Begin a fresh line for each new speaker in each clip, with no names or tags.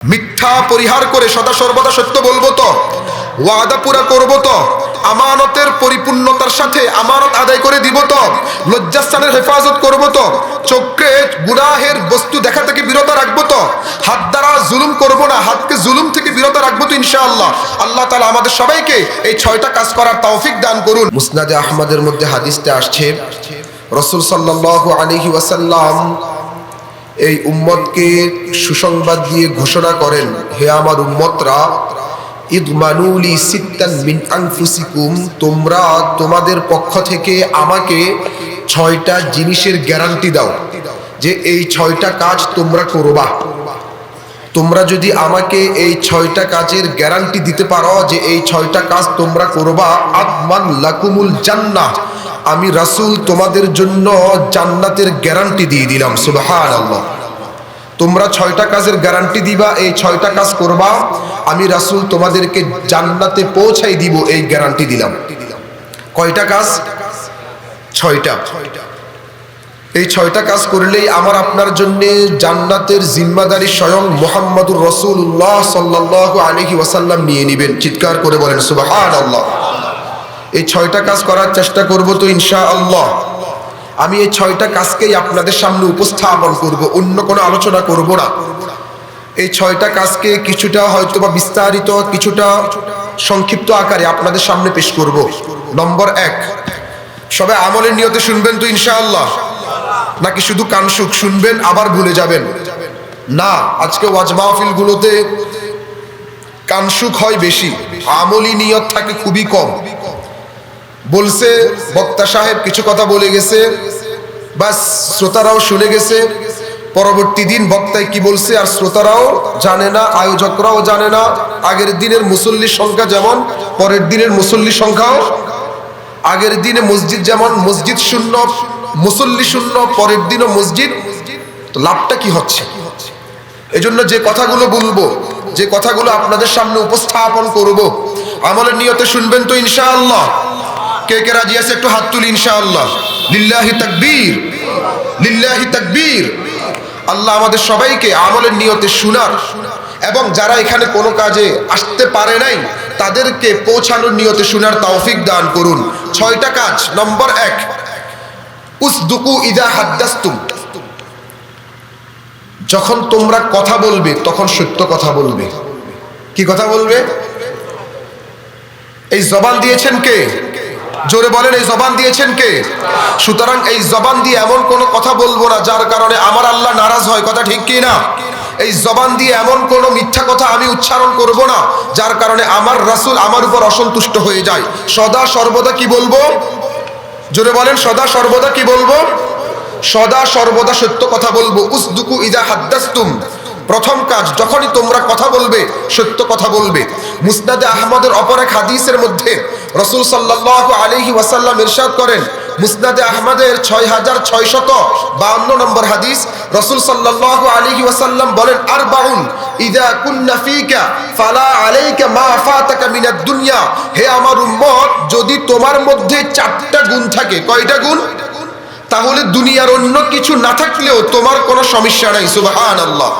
মিথ্যা পরিহার করে সদা সর্বদা সত্য বলবো তো, ওয়াদা পুরা করবো তো, আমানতের পরিপূর্ণতার সাথে আমানত আদায় করে দিব তো, লজ্জাস্থানের হেফাজত করবো তো, চোখকে গুনাহের বস্তু দেখা থেকে বিরত রাখবো তো, হাত দ্বারা জুলুম করবো না, হাতকে জুলুম থেকে বিরত রাখবো তো ইনশাআল্লাহ। আল্লাহ তাআলা আমাদের সবাইকে এই 6টা কাজ করার তৌফিক দান করুন। মুসনাদে আহমদের মধ্যে হাদিসটা আসছে, রাসূল সাল্লাল্লাহু আলাইহি ওয়াসাল্লাম এই উম্মতকে সুসংবাদ দিয়ে ঘোষণা করেন, হে আমার উম্মতরা, ইদমানুলি সিত্তান মিন আনফুসিকুম, তোমরা তোমাদের পক্ষ থেকে আমাকে 6টা জিনিসের গ্যারান্টি দাও যে এই 6টা কাজ তোমরা করবা। তোমরা যদি আমাকে এই 6টা কাজের গ্যারান্টি দিতে পারো যে এই 6টা কাজ তোমরা করবা, আদমান লাকুমুল জান্নাহ, আমি রাসূল তোমাদের জন্য জান্নাতের গ্যারান্টি দিয়ে দিলাম। সুবহানাল্লাহ। তোমরা 6টা কাজের গ্যারান্টি দিবা, এই 6টা কাজ করবা, আমি রাসূল তোমাদেরকে জান্নাতে পৌঁছাই দিব, এই গ্যারান্টি দিলাম। কয়টা কাজ? 6টা। এই 6টা কাজ করলেই আমার আপনার জন্য জান্নাতের জিম্মাদারি স্বয়ং মুহাম্মদুর রাসূলুল্লাহ সাল্লাল্লাহু আলাইহি ওয়াসাল্লাম নিয়ে নেবেন। চিৎকার করে বলেন সুবহানাল্লাহ। এই 6টা কাজ করার চেষ্টা করব তো ইনশাআল্লাহ। আমি এই 6টা কাজকেই আপনাদের সামনে উপস্থাপন করব, অন্য কোনো আলোচনা করব না। এই 6টা কাজকে কিছুটা হয়তো বা বিস্তারিত, কিছুটা সংক্ষিপ্ত আকারে আপনাদের সামনে পেশ করব। নম্বর 1, সবাই আমলের নিয়তে শুনবেন তো ইনশাআল্লাহ, নাকি শুধু কানসুক শুনবেন আবার ভুলে যাবেন? না, আজকে ওয়াজ মাহফিলগুলোতে কানসুক হয় বেশি, আমলি নিয়ত থাকে খুবই কম। বলছে বক্তা সাহেব কিছু কথা বলে গেছে, বাস শ্রোতারাও শুনে গেছে, পরবর্তী দিন বক্তায় কি বলছে আর শ্রোতারাও জানে না, আয়োজকরাও জানে না। আগের দিনের মুসল্লির সংখ্যা যেমন, পরের দিনের মুসল্লির সংখ্যাও, আগের দিনে মসজিদ যেমন মসজিদ শূন্য, মুসল্লি শূন্য, পরের দিনও মসজিদ। তো লাভটা কি হচ্ছে? এজন্য যে কথাগুলো বলবো, যে কথাগুলো আপনাদের সামনে উপস্থাপন করব, আমলের নিয়তে শুনবেন তো ইনশাআল্লাহ। কে কে রাজি আছে একটু হাত তুলি ইনশাআল্লাহ। লিল্লাহি তাকবীর, লিল্লাহি তাকবীর। আল্লাহ আমাদের সবাইকে আমলের নিয়তে শোনার এবং যারা এখানে কোনো কাজে আসতে পারে নাই তাদেরকে পৌঁছানোর নিয়তে শোনার তৌফিক দান করুন। 6টা কাজ। নম্বর 1, উসদুকু ইযা হাদ্দাসতুম, যখন তোমরা কথা বলবে তখন সত্য কথা বলবে। কি কথা বলবে? এই জবান দিয়েছেন কে? জোরে বলেন, এই জবান দিয়েছেন কে? সুতরাং এই জবান দিয়ে এমন কোনো কথা বলবো না যার কারণে আমার আল্লাহ নারাজ হয়। কথা ঠিক কি না? এই জবান দিয়ে এমন কোনো মিথ্যা কথা আমি উচ্চারণ করব না যার কারণে আমার রাসূল আমার উপর অসন্তুষ্ট হয়ে যায়। সদা সর্বদা কি বলবো? জোরে বলেন, সদা সর্বদা কি বলবো? সদা সর্বদা সত্য কথা বলবো। উসদুকু ইযা হাদ্দাসতুম, প্রথম কাজ, যখনই তোমরা কথা বলবে সত্য কথা বলবে। মুসনাদে আহমদের অপর এক হাদিসের মধ্যে রাসূল সাল্লাল্লাহু আলাইহি ওয়াসাল্লাম ইরশাদ করেন, মুসনাদে আহমদের 6652 নম্বর হাদিস, রাসূল সাল্লাল্লাহু আলাইহি ওয়াসাল্লাম বলেন, আরবাউন ইযা কুন্না ফীকা ফালা আলাইকা মা ফাতাকা মিনাদ দুনিয়া, হে আমার উম্মত, যদি তোমার মধ্যে 4টা গুণ থাকে। কয়টা গুণ? তাহলে দুনিয়ার অন্য কিছু না থাকলেও তোমার কোনো সমস্যা নাই। সুবহানাল্লাহ।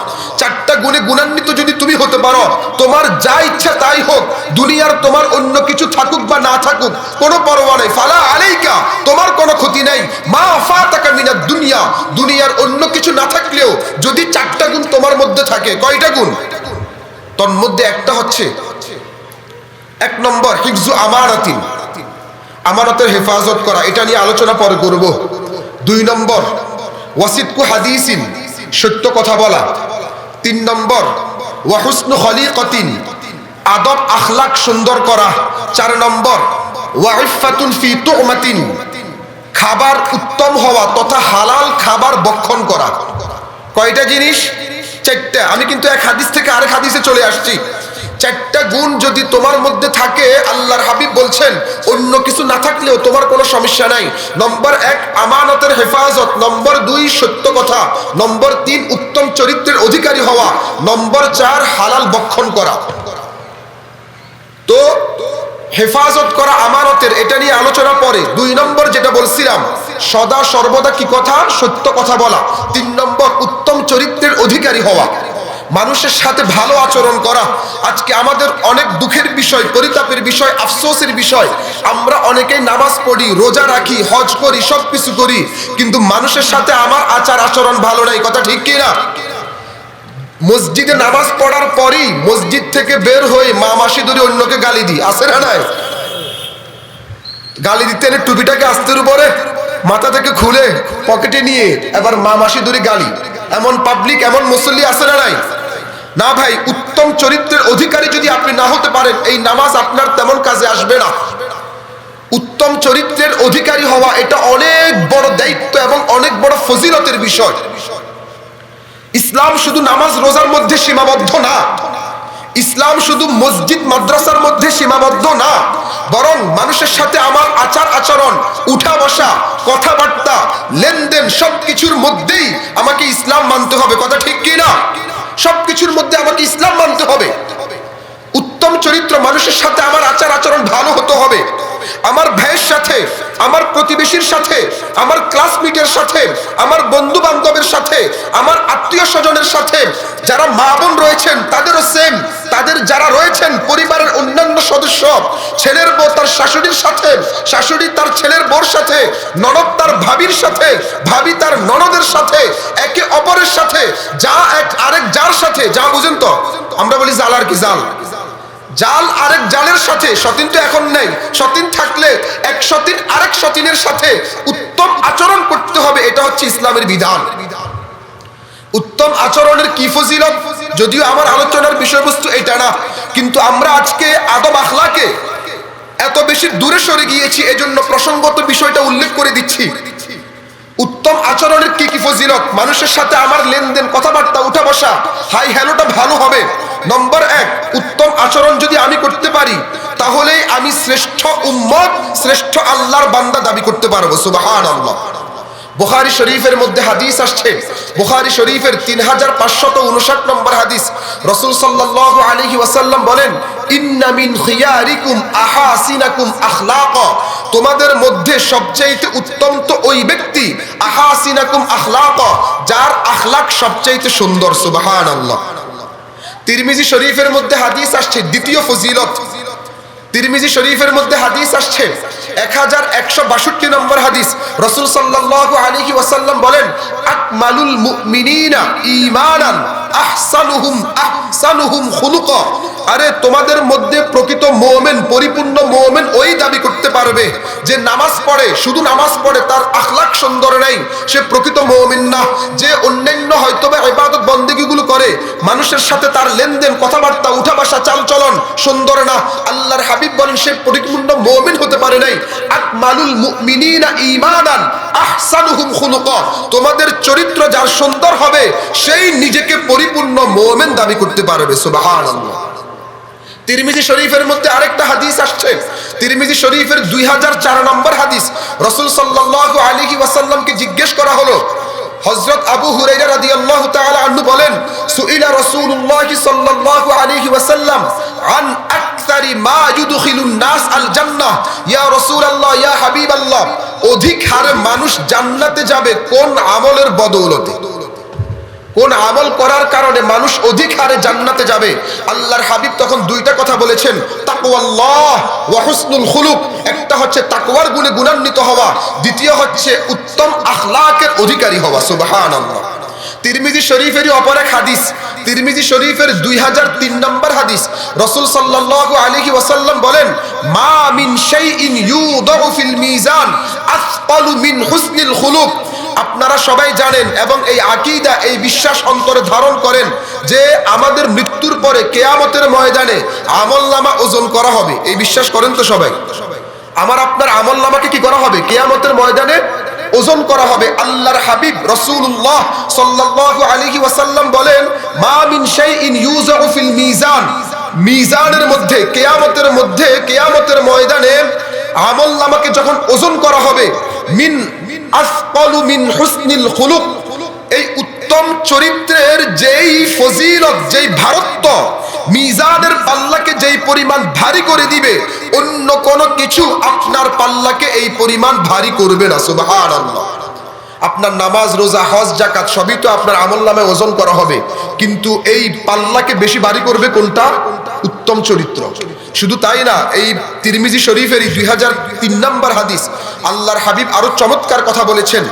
4টা গুণে গুণান্বিত যদি তুমি হতে পারো, তোমার যা ইচ্ছা তাই হোক, দুনিয়ার তোমার অন্য কিছু থাকুক বা না থাকুক কোনো পরোয়া নাই। ফালা আলাইকা, তোমার কোনো ক্ষতি নাই। মা ফাতাকা মিনাদ দুনিয়া, দুনিয়ার অন্য কিছু না থাকলেও যদি 4টা গুণ তোমার মধ্যে থাকে। কয়টা গুণ? তোর মধ্যে একটা হচ্ছে, 1 নম্বর হিফজু আমানাতিন, আমানতের হেফাজত করা। এটা নিয়ে আলোচনা পরে করব। 2 নম্বর ওয়াসিদকু হাদিসিন, সত্য কথা বলা। 3 নম্বর ওয়া হুসনু খলিকাতিন, আদব আখলাক সুন্দর করা। 4 নম্বর ওয়া ইফফাতুন ফি তুমাতিন, খাবার উত্তম হওয়া তথা হালাল খাবার ভক্ষণ করা। কয়টা জিনিস? 4টা। আমি কিন্তু এক হাদিস থেকে আরেক হাদিসে চলে আসছি। 4টা গুণ যদি তোমার মধ্যে থাকে, আল্লাহর হাবিব বলছেন অন্য কিছু না থাকলেও তোমার কোনো সমস্যা নাই। নম্বর 1 আমানতের হেফাজত, নম্বর 2 সত্য কথা, নম্বর 3 উত্তম চরিত্রের অধিকারী হওয়া, নম্বর 4 হালাল ভক্ষণ করা। তো হেফাজত করা আমানতের, এটা নিয়ে আলোচনা পরে। 2 নম্বর যেটা বলছিলাম, সদা সর্বদা কি কথা? সত্য কথা বলা। 3 নম্বর উত্তম চরিত্রের অধিকারী হওয়া। মানুষের সাথে ভালো আচরণ করা। আজকে আমাদের অনেক দুঃখের বিষয়, পরিতাপের বিষয়, আফসোসের বিষয়, আমরা অনেকেই নামাজ পড়ি, রোজা রাখি, হজ করি, সব কিছু করি, কিন্তু মানুষের সাথে আমার আচার আচরণ ভালো নাই। কথা ঠিক কি না? মসজিদে নামাজ পড়ার পরই মসজিদ থেকে বের হয়ে মা মাসি ধরে অন্যকে গালি দিই, আছে না নাই? গালি দিতে এনে টুপিটাকে আস্তের উপরে মাথা থেকে খুলে পকেটে নিয়ে এবার মা মাসি ধরে গালি, এমন পাবলিক, এমন মুসল্লি আছে না নাই? না ভাই, উত্তম চরিত্রের অধিকারী যদি আপনি না হতে পারেন, এই নামাজ আপনার তেমন কাজে আসবে না। উত্তম চরিত্রের অধিকারী হওয়া এটা অনেক বড় দায়িত্ব এবং অনেক বড় ফজিলতের বিষয়। ইসলাম শুধু নামাজ রোজার মধ্যে সীমাবদ্ধ না, ইসলাম শুধু মসজিদ মাদ্রাসার মধ্যে সীমাবদ্ধ না, বরং মানুষের সাথে আমার আচার আচরণ, উঠা বসা, কথাবার্তা, লেনদেন সবকিছুর মধ্যেই আমাকে ইসলাম মানতে হবে। কথা ঠিক কি না? সবকিছুর মধ্যে আমাকে ইসলাম মানতে হবে। উত্তম চরিত্র, মানুষের সাথে আমার আচার আচরণ ভালো হতে হবে। আমার ভাইয়ের সাথে, আমার প্রতিবেশীর সাথে, আমার ক্লাসমেটের সাথে, আমার বন্ধু বান্ধবের সাথে, আমার আত্মীয় স্বজনের সাথে, যারা মা বোন রয়েছেন তাদেরও সেম, তাদের যারা রয়েছেন পরিবারের অন্যান্য সদস্য, ছেলের বউ তার শাশুড়ির সাথে, শাশুড়ি তার ছেলের বউর সাথে, ননদ তার ভাবির সাথে, ভাবি তার ননদের সাথে, একে অপরের সাথে, যা এক আরেক যার সাথে, যা বুঝেন তো, আমরা বলি জাল আর কি জাল, জাল আরেক জালের সাথে, সতীন তো এখন নেই, সতীন থাকলে এক সতীন আরেক সতীনের সাথে উত্তম আচরণ করতে হবে। এটা হচ্ছে ইসলামের বিধান। উত্তম আচরণের কি ফজিলত, যদিও আমার আলোচনার বিষয়বস্তু এটা না, কিন্তু আমরা আজকে আদব আখলাকে এত বেশি দূরে সরে গিয়েছি, এজন্য প্রসঙ্গত বিষয়টা উল্লেখ করে দিচ্ছি। উত্তম আচরণের কি কি ফজিলত? মানুষের সাথে আমার লেনদেন, কথাবার্তা, উঠা বসা, হাই হ্যালোটা ভালো হবে। নম্বর এক, উত্তম আচরণ যদি আমি করতে পারি, তাহলে আমি শ্রেষ্ঠ উম্মত, শ্রেষ্ঠ আল্লাহর বান্দা দাবি করতে পারবো। সুবহানাল্লাহ। বুখারী শরীফের মধ্যে হাদিস আসছে, বুখারী শরীফের 3559 নম্বর হাদিস, রাসূল সাল্লাল্লাহু আলাইহি ওয়াসাল্লাম বলেন, ইন্না মিন খিয়ারিকুম আহাসিনাকুম আখলাকা, তোমাদের মধ্যে সবচেয়ে উত্তম তো ওই ব্যক্তি, আহাসিনাকুম আখলাকা, যার আখলাক সবচেয়ে সুন্দর। সুবহানাল্লাহ। তিরমিজি শরীফের মধ্যে হাদিস আসছে, দ্বিতীয় ফজিলত, তিরমিজি শরীফের মধ্যে হাদিস আসছে 1162 নম্বর হাদিস, রাসূল সাল্লাল্লাহু আলাইহি ওয়াসাল্লাম বলেন, আকমালুল মুমিনিনা ঈমানান আহসানুহুম খুলুকা, আরে তোমাদের মধ্যে প্রকৃত মুমিন, পরিপূর্ণ মুমিন ওই দাবি করতে পারবে যে নামাজ পড়ে, শুধু নামাজ পড়ে, তার আখলাক সুন্দর নাই, সে প্রকৃত মুমিন না। যে অন্যান্য হয়তোবা ইবাদত বন্দেগীগুলো করে, মানুষের সাথে তার লেনদেন, কথাবার্তা, উঠা বসা, চালচলন সুন্দর না, আল্লাহর হাবিব বলেন সে পরিপূর্ণ মুমিন হতে পারে নাই। আকমালুল মুমিনিনা ঈমানান আহসানুহুম খুলুকা, তোমাদের চরিত্র যার সুন্দর হবে, সেই নিজেকে পরিপূর্ণ মুমিন দাবি করতে পারবে। সুবহানাল্লাহ। তিরমিজি শরীফের মধ্যে আরেকটা হাদিস আসছে, তিরমিজি শরীফের 2004 নম্বর হাদিস, রাসূল সাল্লাল্লাহু আলাইহি ওয়াসাল্লামকে জিজ্ঞেস করা হলো, হযরত আবু হুরায়রা রাদিয়াল্লাহু তাআলা আনহু বলেন, সুইলা রাসূলুল্লাহ সাল্লাল্লাহু আলাইহি ওয়াসাল্লাম আন আকসারি মা ইউদখিলুন নাস আল জান্নাহ, ইয়া রাসূলুল্লাহ, ইয়া হাবিবাল্লাহ, অধিক হারে মানুষ জান্নাতে যাবে কোন আমলের বদৌলতে, কোন আমল করার কারণে মানুষ অধিক হারে জান্নাতে যাবে? আল্লাহর হাবিব তখন দুইটা কথা বলেছেন, তাকওয়াল্লাহ ওয়া হুসনুল খুলুক, একটা হচ্ছে তাকওয়ার গুণে গুণান্বিত হওয়া, দ্বিতীয় হচ্ছে উত্তম আখলাকের অধিকারী হওয়া। সুবহানাল্লাহ। তিরমিজি শরীফেরই অপর এক হাদিস, তিরমিজি শরীফের 2003 নম্বর হাদিস, রাসূল সাল্লাল্লাহু আলাইহি ওয়াসাল্লাম বলেন, মা মিন শাইইন ইউদাউ ফিল মিজান আসকালু মিন হুসনিল খুলুক। আপনারা সবাই জানেন এবং এই আকীদা, এই বিশ্বাস অন্তরে ধারণ করেন যে আমাদের মৃত্যুর পরে কিয়ামতের ময়দানে আমলনামা ওজন করা হবে। এই বিশ্বাস করেন তো সবাই? আমার আপনার আমলনামাকে কি করা হবে? কিয়ামতের ময়দানে ওজন করা হবে। আল্লাহর হাবিব রাসূলুল্লাহ সাল্লাল্লাহু আলাইহি ওয়াসাল্লাম বলেন, মা মিন শাইইন ইউযাউ ফিল মিজান, মিজানের মধ্যে, কিয়ামতের ময়দানে আমলনামাকে যখন ওজন করা হবে, মিন আসকালু মিন হুসনিল খুলুক, এই উত্তম চরিত্রের যেই ফজিলত, যেই ভারত্ব, মিজানের পাল্লাকে যেই পরিমাণ ভারী করে দিবে, অন্য কোন কিছু আপনার পাল্লাকে এই পরিমাণ ভারী করবে না। সুবহানাল্লাহ। আপনার নামাজ, রোজা, হজ, যাকাত সবই তো আপনার আমলনামায় ওজন করা হবে, কিন্তু এই পাল্লাকে বেশি ভারী করবে কোনটা? উত্তম চরিত্র। শুধু তাই না, এই তিরমিজি শরীফেরই 2003 নম্বর হাদিস, আল্লাহর হাবিব আরো চমৎকার কথা বলেছেন,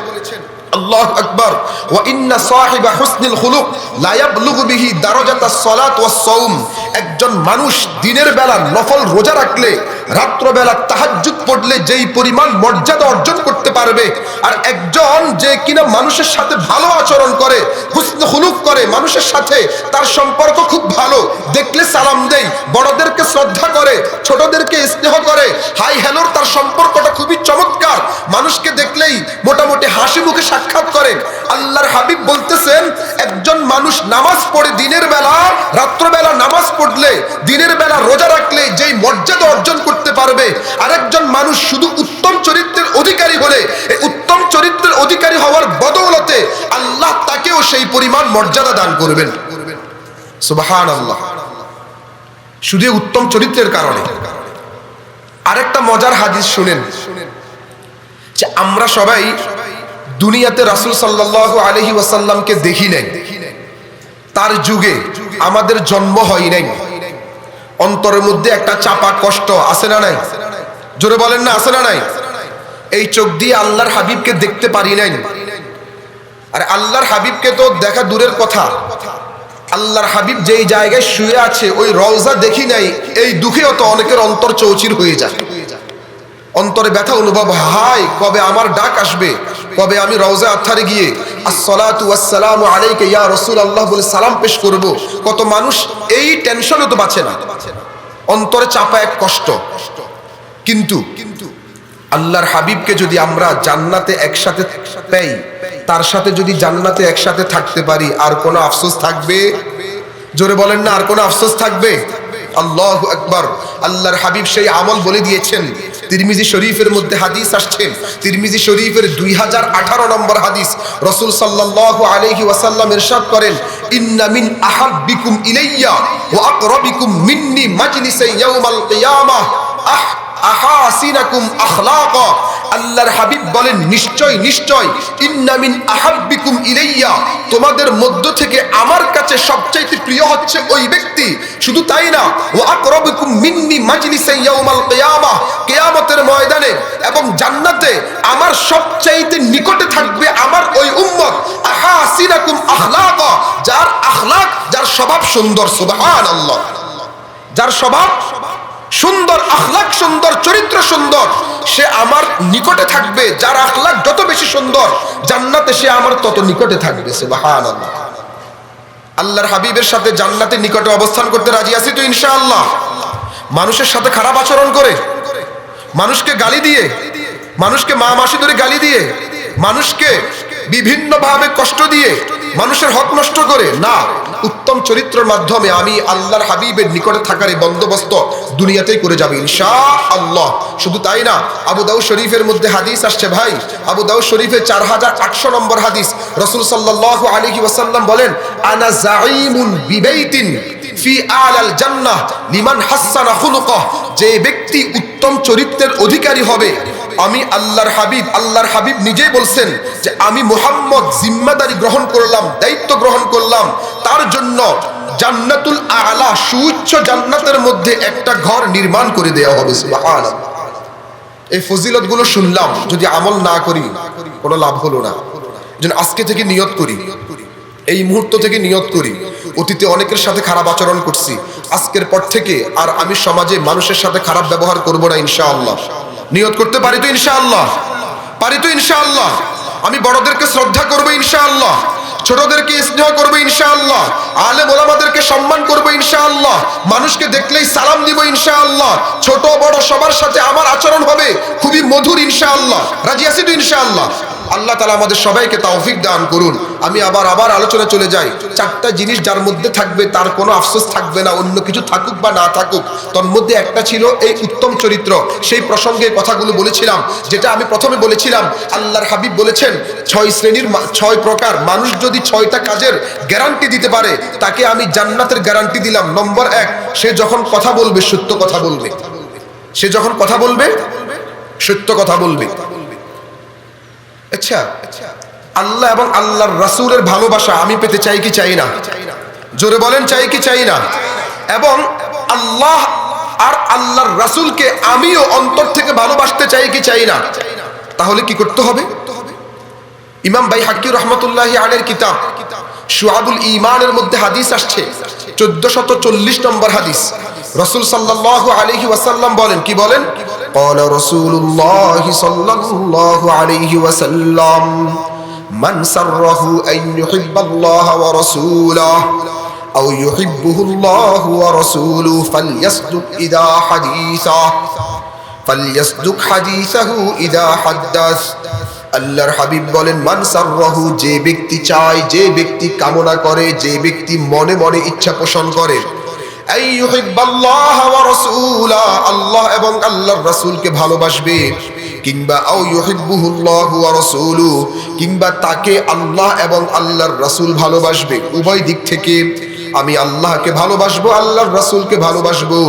আল্লাহু আকবার, ওয়া ইন্না সাহিবা হুসনিল খুলুক লা ইয়াবলুগু বিহি দারাজাতাস সালাত ওয়াস সাওম। একজন মানুষ দিনের বেলা নফল রোজা রাখলে, রাত্র বেলা তাহাজ্জুদ পড়লে যেই পরিমাণ মর্যাদা অর্জন করতে পারবে, আর একজন যে কিনা মানুষের সাথে ভালো আচরণ করে, হুসন খুলুক করে, মানুষের সাথে তার সম্পর্ক খুব ভালো, দেখলে সালাম দেয়, বড়দেরকে শ্রদ্ধা করে, ছোটদেরকে স্নেহ করে, হাই হ্যালোর তার সম্পর্কটা খুবই চমৎকার, মানুষকে দেখলেই মোটামুটি হাসি মুখে সাক্ষাৎ করে। আল্লাহর হাবিব বলতেছেন, একজন মানুষ নামাজ পড়ে দিনের বেলা, রাত্রবেলা নামাজ পড়লে, দিনের বেলা রোজা রাখলে যেই মর্যাদা অর্জন করতে পারবে, আরেকজন মানুষ শুধু উত্তম চরিত্রের অধিকারী হলে, এই উত্তম চরিত্রের অধিকারী হওয়ার বদৌলতে আল্লাহ তাকেও সেই পরিমাণ মর্যাদা দান করবেন। সুবহানাল্লাহ। শুধু উত্তম চরিত্রের কারণে। আরেকটা মজার হাদিস শুনেন, যে আমরা সবাই দুনিয়াতে রাসূল সাল্লাল্লাহু আলাইহি ওয়াসাল্লামকে দেখি নাই, তার যুগে আমাদের জন্ম হয় নাই, অন্তরের মধ্যে একটা চাপা কষ্ট আছে না নাই? জোরে বলেন না, আছে না নাই? এই চোখ দিয়ে আল্লাহর হাবিবকে দেখতে পারি নাই। আর আল্লাহর হাবিবকে তো দেখা দূরের কথা, আল্লাহর হাবিব যেই জায়গায় শুয়ে আছে ওই রওজা দেখি নাই, এই দুঃখেও তো অনেকের অন্তর চৌচির হয়ে যায়, অন্তরে ব্যথা অনুভব হয়, হায় কবে আমার ডাক আসবে, কবে আমি রওজা আত্থারে গিয়ে আসসালাতু ওয়াসসালামু আলাইকা ইয়া রাসূলুল্লাহ বলে সালাম পেশ করব। কত মানুষ এই টেনশনে তো বাঁচে না, অন্তরে চাপা এক কষ্ট। কিন্তু আল্লাহর হাবিবকে যদি আমরা জান্নাতে একসাথে পাই, তার সাথে যদি জান্নাতে একসাথে থাকতে পারি, আর কোনো আফসোস থাকবে? জোরে বলেন না, আর কোনো আফসোস থাকবে? আল্লাহু আকবার। আল্লাহর হাবিব সেই আমল বলে দিয়েছেন। তিরমিজি শরীফের মধ্যে হাদিস আসছে, তিরমিজি শরীফের 2018 নম্বর হাদিস, রাসূল সাল্লাল্লাহু আলাইহি ওয়াসাল্লাম ইরশাদ করেন, ইন্না মিন আহাব্বিকুম ইলাইয়া ওয়া আকরাবিকুম মিন্নি মাজলিসান ইয়াউমাল কিয়ামাহ আহাসিনাকুম আখলাকা। আল্লাহর হাবিব বলেন, নিশ্চয় নিশ্চয়, ইন্না মিন আহাব্বিকুম ইলাইয়া, তোমাদের মধ্য থেকে আমার কাছে সবচাইতে প্রিয় হচ্ছে ওই ব্যক্তি। শুধু তাই না, ওয়া আকরাবুকুম মিন্নি মাজলিসান ইয়াউমাল কিয়ামাহ, কিয়ামতের ময়দানে এবং জান্নাতে আমার সবচাইতে নিকটে থাকবে আমার ওই উম্মত আহাসিনাকুম আখলাকা, যার আখলাক, যার স্বভাব সুন্দর। সুবহানাল্লাহ। যার স্বভাব সুন্দর, আখলাক সুন্দর, চরিত্র সুন্দর, সে আমার নিকটে থাকবে। যার আখলাক যত বেশি সুন্দর, জান্নাতে সে আমার তত নিকটে থাকবে। সুবহানাল্লাহ। আল্লাহর হাবিবের সাথে জান্নাতে নিকটে অবস্থান করতে রাজি আছি তো ইনশাআল্লাহ? মানুষের সাথে খারাপ আচরণ করে, মানুষকে গালি দিয়ে, মানুষকে মা মাসি ধরে গালি দিয়ে, মানুষকে বিভিন্নভাবে কষ্ট দিয়ে, মানুষের হক নষ্ট করে না, উত্তম চরিত্রের মাধ্যমে আমি আল্লাহর হাবিবের নিকটে থাকার এই বন্দোবস্ত দুনিয়াতেই করে যাবে ইনশাআল্লাহ। শুধু তাই না, আবু দাউদ শরীফের মধ্যে হাদিস আসছে ভাই, আবু দাউদ শরীফের 4800 নম্বর হাদিস, রাসূল সাল্লাল্লাহু আলাইহি ওয়াসাল্লাম বলেন, আনা যাঈমুন বিবাইতিন ফি আলাল জান্নাহ লিমান হাসানা খুলুকাহ। যে ব্যক্তি উত্তম চরিত্রের অধিকারী হবে, আমি আল্লাহর হাবিব নিজেই বলছেন যে আমি মুহাম্মদ জিম্মাদারি গ্রহণ করলাম, দায়িত্ব গ্রহণ করলাম, তার জন্য জান্নাতুল আলা, সুউচ্চ জান্নাতের মধ্যে একটা ঘর নির্মাণ করে দেওয়া হবে। সুবহানাল্লাহ। এই ফজিলতগুলো শুনলাম, যদি আমল না করি কোনো লাভ হলো না। যেন আজকে থেকে নিয়ত করি, এই মুহূর্ত থেকে নিয়ত করি, অতীতে অনেকের সাথে খারাপ আচরণ করছি, আজকের পর থেকে আর আমি সমাজে মানুষের সাথে খারাপ ব্যবহার করব না ইনশাআল্লাহ। নিয়ত করতে পারি তো ইনশাআল্লাহ? পারি তো ইনশাআল্লাহ? আমি বড়দেরকে শ্রদ্ধা করবো ইনশাআল্লাহ, ছোটদেরকে স্নেহ করবো ইনশাআল্লাহ, আলেম ওলামাদেরকে সম্মান করবো ইনশাআল্লাহ, মানুষকে দেখলেই সালাম দিব ইনশাআল্লাহ, ছোট বড় সবার সাথে আমার আচরণ হবে খুবই মধুর ইনশাআল্লাহ। রাজি আছি তো ইনশাআল্লাহ? আল্লাহ তাআলা আমাদের সবাইকে তৌফিক দান করুন। আমি আবার আলোচনা চলে যাই। 4টা জিনিস যার মধ্যে থাকবে তার কোনো আফসোস থাকবে না, অন্য কিছু থাকুক বা না থাকুক। তোর মধ্যে একটা ছিল এই উত্তম চরিত্র। সেই প্রসঙ্গে কথাগুলো বলেছিলাম, যেটা আমি প্রথমে বলেছিলাম, আল্লাহর হাবিব বলেছেন 6 প্রকার মানুষ যদি 6টা কাজের গ্যারান্টি দিতে পারে, তাকে আমি জান্নাতের গ্যারান্টি দিলাম। নম্বর 1, সে যখন কথা বলবে সত্য কথা বলবে। সে যখন কথা বলবে সত্য কথা বলবে। আচ্ছা, আল্লাহ এবং আল্লাহর রাসূলের ভালোবাসা আমি পেতে চাই কি চাই না? জোরে বলেন, চাই কি চাই না? এবং আল্লাহ আর আল্লাহর রাসূলকে আমিও অন্তর থেকে ভালোবাসতে চাই কি চাই না? তাহলে কি করতে হবে? ইমাম বাইহাক্কি রাহমাতুল্লাহি আলাইহির কিতাব শুআবুল ঈমানের মধ্যে হাদিস আসছে 1440 নম্বর হাদিস। রাসূল সাল্লাল্লাহু আলাইহি ওয়াসাল্লাম বলেন, কি বলেন? ক্বালা রাসূলুল্লাহি সাল্লাল্লাহু আলাইহি ওয়াসাল্লাম মান সাররাহু আন ইউহিব্বাল্লাহা ওয়া রাসূলাহু আও ইউহিব্বুহুল্লাহু ওয়া রাসূলুহু ফালইয়াসদুক হাদিসাহু ইযা হাদ্দাস। আল্লাহর হাবিব বলেন, মান সাররাহু, যে ব্যক্তি চায়, যে ব্যক্তি কামনা করে, যে ব্যক্তি মনে মনে ইচ্ছা পোষণ করে, আই ইউহিব্বাল্লাহ ওয়া রাসূলা, আল্লাহ এবং আল্লাহর রাসূলকে ভালোবাসবে, কিংবা আও ইউহিব্বুহুল্লাহু ওয়া রাসূলুহু, কিংবা তাকে আল্লাহ এবং আল্লাহর রাসূল ভালোবাসবে। উভয় দিক থেকে আমি আল্লাহকে ভালোবাসবো, আল্লাহর রাসূলকে ভালোবাসবো,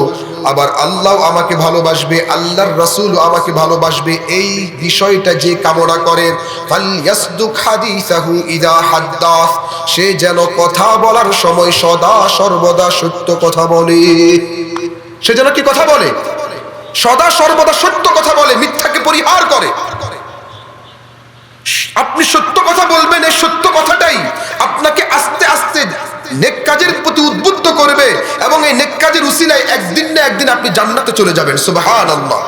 আবার আল্লাহ আমাকে ভালোবাসবে, আল্লাহর রাসূল আমাকে ভালোবাসবে। এই বিষয়টা যে কামনা করে, ফালইয়াসদুক হাদিসাহু ইযা হাদ্দাস, সে যেন কথা বলার সময় সদা সর্বদা সত্য কথা বলে। সে যেন কি কথা বলে? সদা সর্বদা সত্য কথা বলে, মিথ্যাকে পরিহার করে। আপনি সত্য কথা বলবেন, এই সত্য কথাটাই আপনাকে আস্তে আস্তে নেক কাজের প্রতি উদ্বুদ্ধ করবে, এবং এই নেক কাজের উসিলায় একদিন না একদিন আপনি জান্নাতে চলে যাবেন। সুবহানাল্লাহ।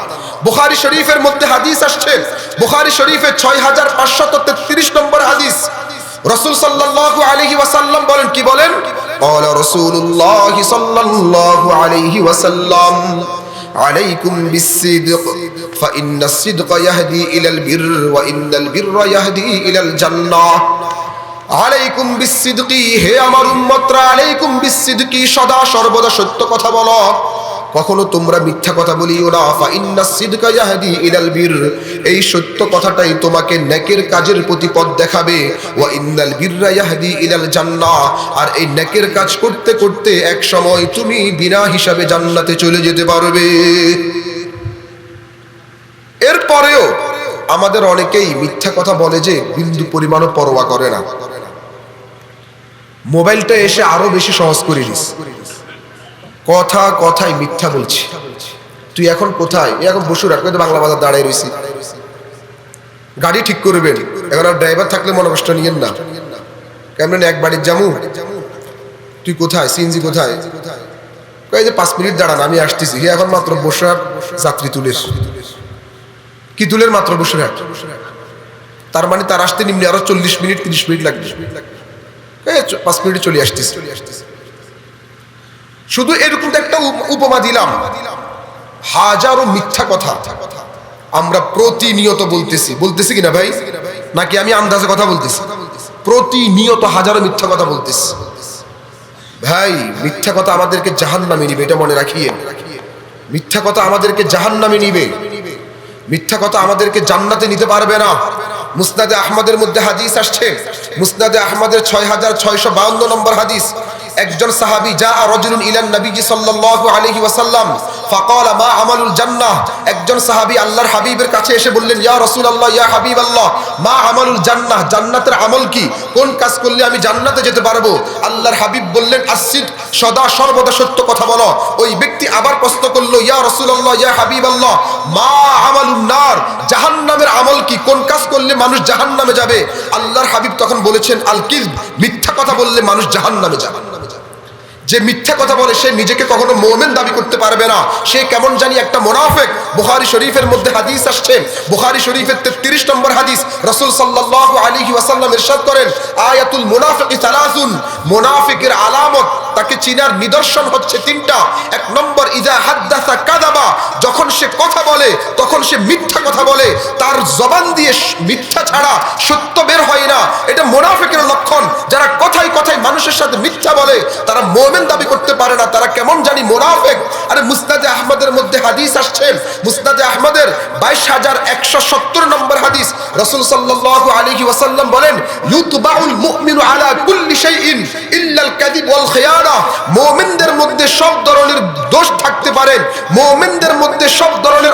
বুখারী শরীফের মধ্যে হাদিস আসছে, বুখারী শরীফে 6533 নম্বর হাদিস। রাসূল সাল্লাল্লাহু আলাইহি ওয়াসাল্লাম বলেন, কি বলেন? ক্বালা রাসূলুল্লাহ সাল্লাল্লাহু আলাইহি ওয়াসাল্লাম আলাইকুম বিসসিদক ফাইন্নাস সিদকা ইয়াহদি ইলাল বির ওয়া ইন্নাল বিররা ইয়াহদি ইলাল জান্নাহ। আলাইকুম বিসসিদকি, হে আমার উম্মতরা, আলাইকুম বিসসিদকি, সদা সর্বদা সত্য কথা বলো, কখনো তোমরা মিথ্যা কথা বলিও না। ফাইন্নাস সিদকা ইয়াহদি ইলাল বির, এই সত্য কথাটাই তোমাকে নেকের কাজের প্রতি পথ দেখাবে। ওয়া ইন্নাল বিররা ইয়াহদি ইলাল জান্নাহ, আর এই নেকের কাজ করতে করতে এক সময় তুমি বিনা হিসাবে জান্নাতে চলে যেতে পারবে। এরপরেও আমাদের অনেকেই মিথ্যা কথা বলে যে বিন্দু পরিমাণও পরোয়া করে না। মোবাইলটা এসে আরো বেশি সহজ করে দিস, কথা কথাই মিথ্যা বলছি। তুই এখন কোথায়? এখন বসুর রাখবে, বাংলা বাজার দাঁড়ায় রয়েছি, গাড়ি ঠিক করবেন, এখন আর ড্রাইভার থাকলে মনে কষ্ট নিয়েন না, কেমন এক বাড়ির জামু, তুই কোথায়, সিএনজি কোথায়? কয়ে যে 5 মিনিট দাঁড়ান, আমি আসতেছি। হে এখন মাত্র বসুর যাত্রী তুলের, কি তুলের? মাত্র বসুর হাট। তার মানে তার আসতে নিম্নে আরো 40 মিনিট 30 মিনিট লাগবে, 5 মিনিটে চলে আসতেছে। শুধু এরকম একটা উপমা দিলাম। হাজারো মিথ্যা কথা আমরা প্রতিনিয়ত বলতেছি কিনা ভাই? নাকি আমি আন্দাজে কথা বলতেছি? প্রতিনিয়ত হাজারো মিথ্যা কথা বলতেছি। ভাই, মিথ্যা কথা আমাদেরকে জাহান্নামে নিবে, এটা মনে রাখিয়েন। মিথ্যা কথা আমাদেরকে জাহান্নামে নিবে, মিথ্যা কথা আমাদেরকে জান্নাতে নিতে পারবে না। মুসনাদে আহমদের মধ্যে হাদিস আসছে, মুসনাদে আহমদের 6652 নম্বর হাদিস। একজন সাহাবী, যা রাজুলুন ইলান নবী সাল্লাল্লাহু আলাইহি ওয়াসাল্লাম ফাকালা মা আমালুল জান্নাহ, একজন সাহাবী আল্লাহর হাবিবের কাছে এসে বললেন, ইয়া রাসূলুল্লাহ, ইয়া হাবিবাল্লাহ, মা আমালুল জান্নাহ, জান্নাতের আমল কি? কোন কাজ করলে আমি জান্নাতে যেতে পারবো? আল্লাহর হাবিব বললেন, আসিদ, সদা সর্বদা সত্য কথা বলো। ওই ব্যক্তি আবার প্রশ্ন করলো, ইয়া রাসূলুল্লাহ, ইয়া হাবিবাল্লাহ, মা আমালুন নার, জাহান্নামের আমল কি? কোন কাজ করলে মানুষ জাহান্নামে যাবে? আল্লাহর হাবিব তখন বলেছেন, আল কিযব, মিথ্যা কথা বললে মানুষ জাহান্নামে যাবে। যে মিথ্যা কথা বলে সে নিজেকে কখনো মুমিন দাবি করতে পারবে না, সে কেমন জানি একটা মুনাফিক। বুখারী শরীফের মধ্যে হাদিস আসছে, বুখারী শরীফের 33 নম্বর হাদিস। রাসূল সাল্লাল্লাহু আলাইহি ওয়াসাল্লাম ইরশাদ করেন, আয়াতুল মুনাফিকি সালাসুন, মুনাফিকের আলামত, তাকে চিনার নিদর্শন হচ্ছে 3টা। 1 নম্বর, ইজা হাদ্দাসা কাযাবা, যখন সে কথা বলে তখন সে মিথ্যা কথা বলে, তার জবান দিয়ে মিথ্যা ছাড়া সত্য বের হয় না। এটা মুনাফিকের লক্ষণ। যারা কথায় কথায় মানুষের সাথে মিথ্যা বলে তারা মুমিন দাবি করতে পারে না, তারা কেমন জানি মুনাফিক। আরে মুসনাদে আহমদের মধ্যে হাদিস আসছে, মুসনাদে আহমদের 22170 নম্বর হাদিস। রাসূল সাল্লাল্লাহু আলাইহি ওয়াসাল্লাম বলেন, ইউতবাউল মুমিনু আলা কুল্লি শাইইন ইল্লাল কাযিব ওয়াল খিয়ানা, মুমিনদের মধ্যে সব ধরনের দোষ থাকতে পারে, মুমিনদের মধ্যে সব ধরনের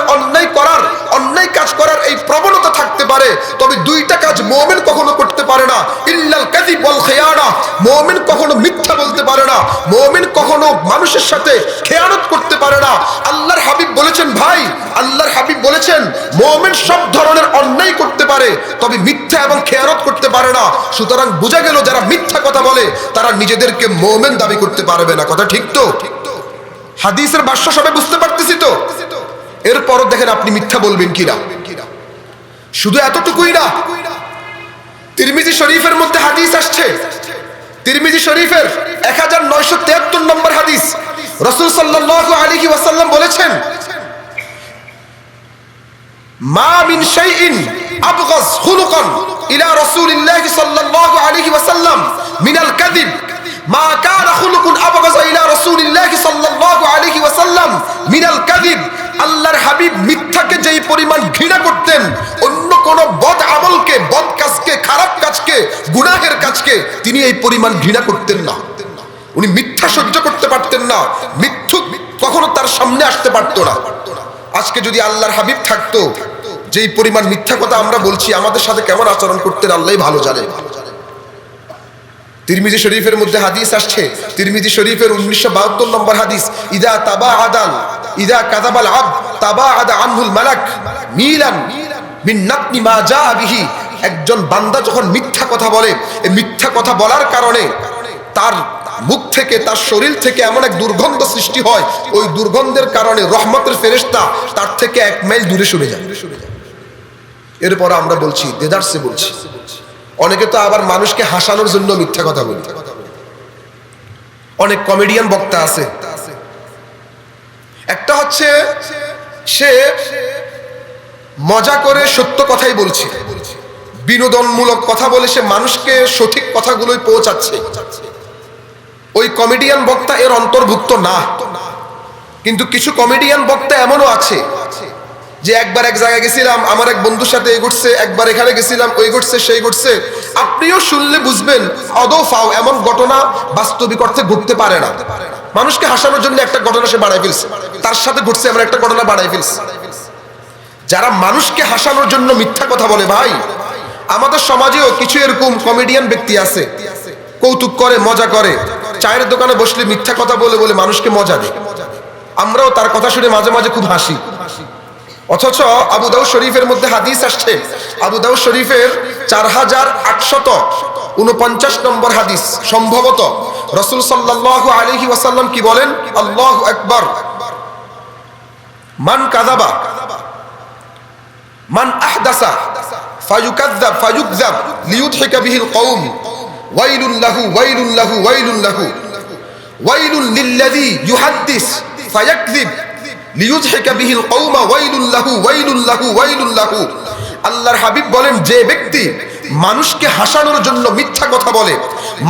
অন্যায় কাজ করার এই প্রবণতা থাকতে পারে, পারে, তবে দুইটা কাজ মুমিন কখনো করতে পারে না, ইল্লাল কাযিব ওয়াল খিয়ানা। মুমিন কখনো মিথ্যা বলতে পারে না, মুমিন কখনো মানুষের সাথে খেয়ানত করতে পারে না। আল্লাহর হাবিব বলেছেন, ভাই আল্লাহর হাবিব বলেছেন মুমিন সব ধরনের অন্যায় করতে পারে, তবে মিথ্যা এবং খেয়ানত করতে পারে না। সুতরাং বোঝা গেল যারা মিথ্যা কথা বলে তারা নিজেদেরকে মুমিন দাবি করতে পারবে না। কথা ঠিক তো? হাদিসের ভাষ্য সবাই বুঝতে পারতেছি তো? এরপরও দেখেন আপনি মিথ্যা বলবেন কিনা। শুধু এতটুকুই না, তিরমিজি শরীফের মধ্যে হাদিস আসছে, তিরমিজি শরীফের 1973 নম্বর হাদিস, রাসূল সাল্লাল্লাহু আলাইহি ওয়াসাল্লাম বলেছেন, মা মিন শাইইন আবগাজ খুলুকান ইলা রাসূলিল্লাহি সাল্লাল্লাহু আলাইহি ওয়াসাল্লাম মিনাল কাযিব মা কানা খুলুকুন আবগাজ ইলা রাসূলিল্লাহি সাল্লাল্লাহু আলাইহি ওয়াসাল্লাম মিনাল কাযিব। আল্লাহর হাবিব মিথ্যাকে যেই পরিমাণ ঘৃণা করতেন, অন্য কোন বদ আমলকে, বদ কাজকে, খারাপ কাজকে, গুনাহের কাজকে তিনি এই পরিমাণ ঘৃণা করতেন না। উনি মিথ্যা সহ্য করতে পারতেন না, মিথ্যুক কখনো তার সামনে আসতে পারতো না। আজকে যদি আল্লাহর হাবিব থাকতো, যেই পরিমাণ মিথ্যা কথা আমরা বলছি, আমাদের সাথে কেমন আচরণ করতেন আল্লাহই ভালো জানে। তিরমিজি শরীফের মধ্যে হাদিস আসছে, তিরমিজি শরীফের 1972 নম্বর হাদিস, ইদা তাবাআদাল ইদা কাযাবাল আবদ তাবাআদা আনহুল মালাক মিলান মিন নাতনি মা জাআ বিহি। একজন বান্দা যখন মিথ্যা কথা বলে, এই মিথ্যা কথা বলার কারণে তার মুখ থেকে, তার শরীর থেকে এমন এক দুর্গন্ধ সৃষ্টি হয়, ওই দুর্গন্ধের কারণে রহমতের ফেরেশতা তার থেকে 1 মাইল দূরে সরে যায়। এরপর আমরা বলছি, দেদারসে বলছি, অনেকে তো আবার মানুষকে হাসানোর জন্য মিথ্যা কথা বলে। অনেক কমেডিয়ান বক্তা আছে, একটা হচ্ছে সে মজা করে সত্য কথাই বলছে, বিনোদনমূলক কথা বলে সে মানুষকে সঠিক কথাগুলোই পৌঁছাচ্ছে। ওই কমেডিয়ান বক্তা এর অন্তর্ভুক্ত না। কিন্তু কিছু কমেডিয়ান বক্তা এমনও আছে যে একবার এক জায়গায় গেছিলাম, আমার এক বন্ধুর সাথে এই ঘটছে, একবার এখানে গেছিলাম, ওই ঘটছে, সেই ঘটছে। আপনিও শুনলে বুঝবেন অদৌ ফাও এমন ঘটনা বাস্তবিক অর্থে ঘটতে পারে না। মানুষকে হাসানোর জন্য একটা ঘটনা সে বানাই ফেলছে, তার সাথে ঘটছে এমন একটা ঘটনা বানাই ফেলছে। যারা মানুষকে হাসানোর জন্য মিথ্যা কথা বলে, ভাই আমাদের সমাজেও কিছু এরকম কমেডিয়ান ব্যক্তি আছে, কৌতুক করে, মজা করে, চায়ের দোকানে বসলে মিথ্যা কথা বলে বলে মানুষকে মজা দেয়। আমরাও তার কথা শুনে মাঝে মাঝে খুব হাসি। অথচ আবু দাউদ শরীফের মধ্যে হাদিস আসছে, আবু দাউদ শরীফের 4849 নম্বর হাদিস, সম্ভবত রাসূল সাল্লাল্লাহু আলাইহি ওয়াসাল্লাম কি বলেন, আল্লাহু আকবার, মান কাযাবা মান আহদাসা ফায়ুকাযযাব ফায়ুকযাব লিয়ুদহিকা বিহিল কওম ওয়াইলুন লাহু ওয়াইলুন লাহু ওয়াইলুন লাহু ওয়াইলুন লিল্লাযী ইউহাদ্দিস ফায়াকযিব লিয়ুদহিকা বিহিল কওম ওয়াইলুন লাহু ওয়াইলুন লাহু ওয়াইলুন লাহু। আল্লাহর হাবিব বলেন, যে ব্যক্তি মানুষকে হাসানোর জন্য মিথ্যা কথা বলে,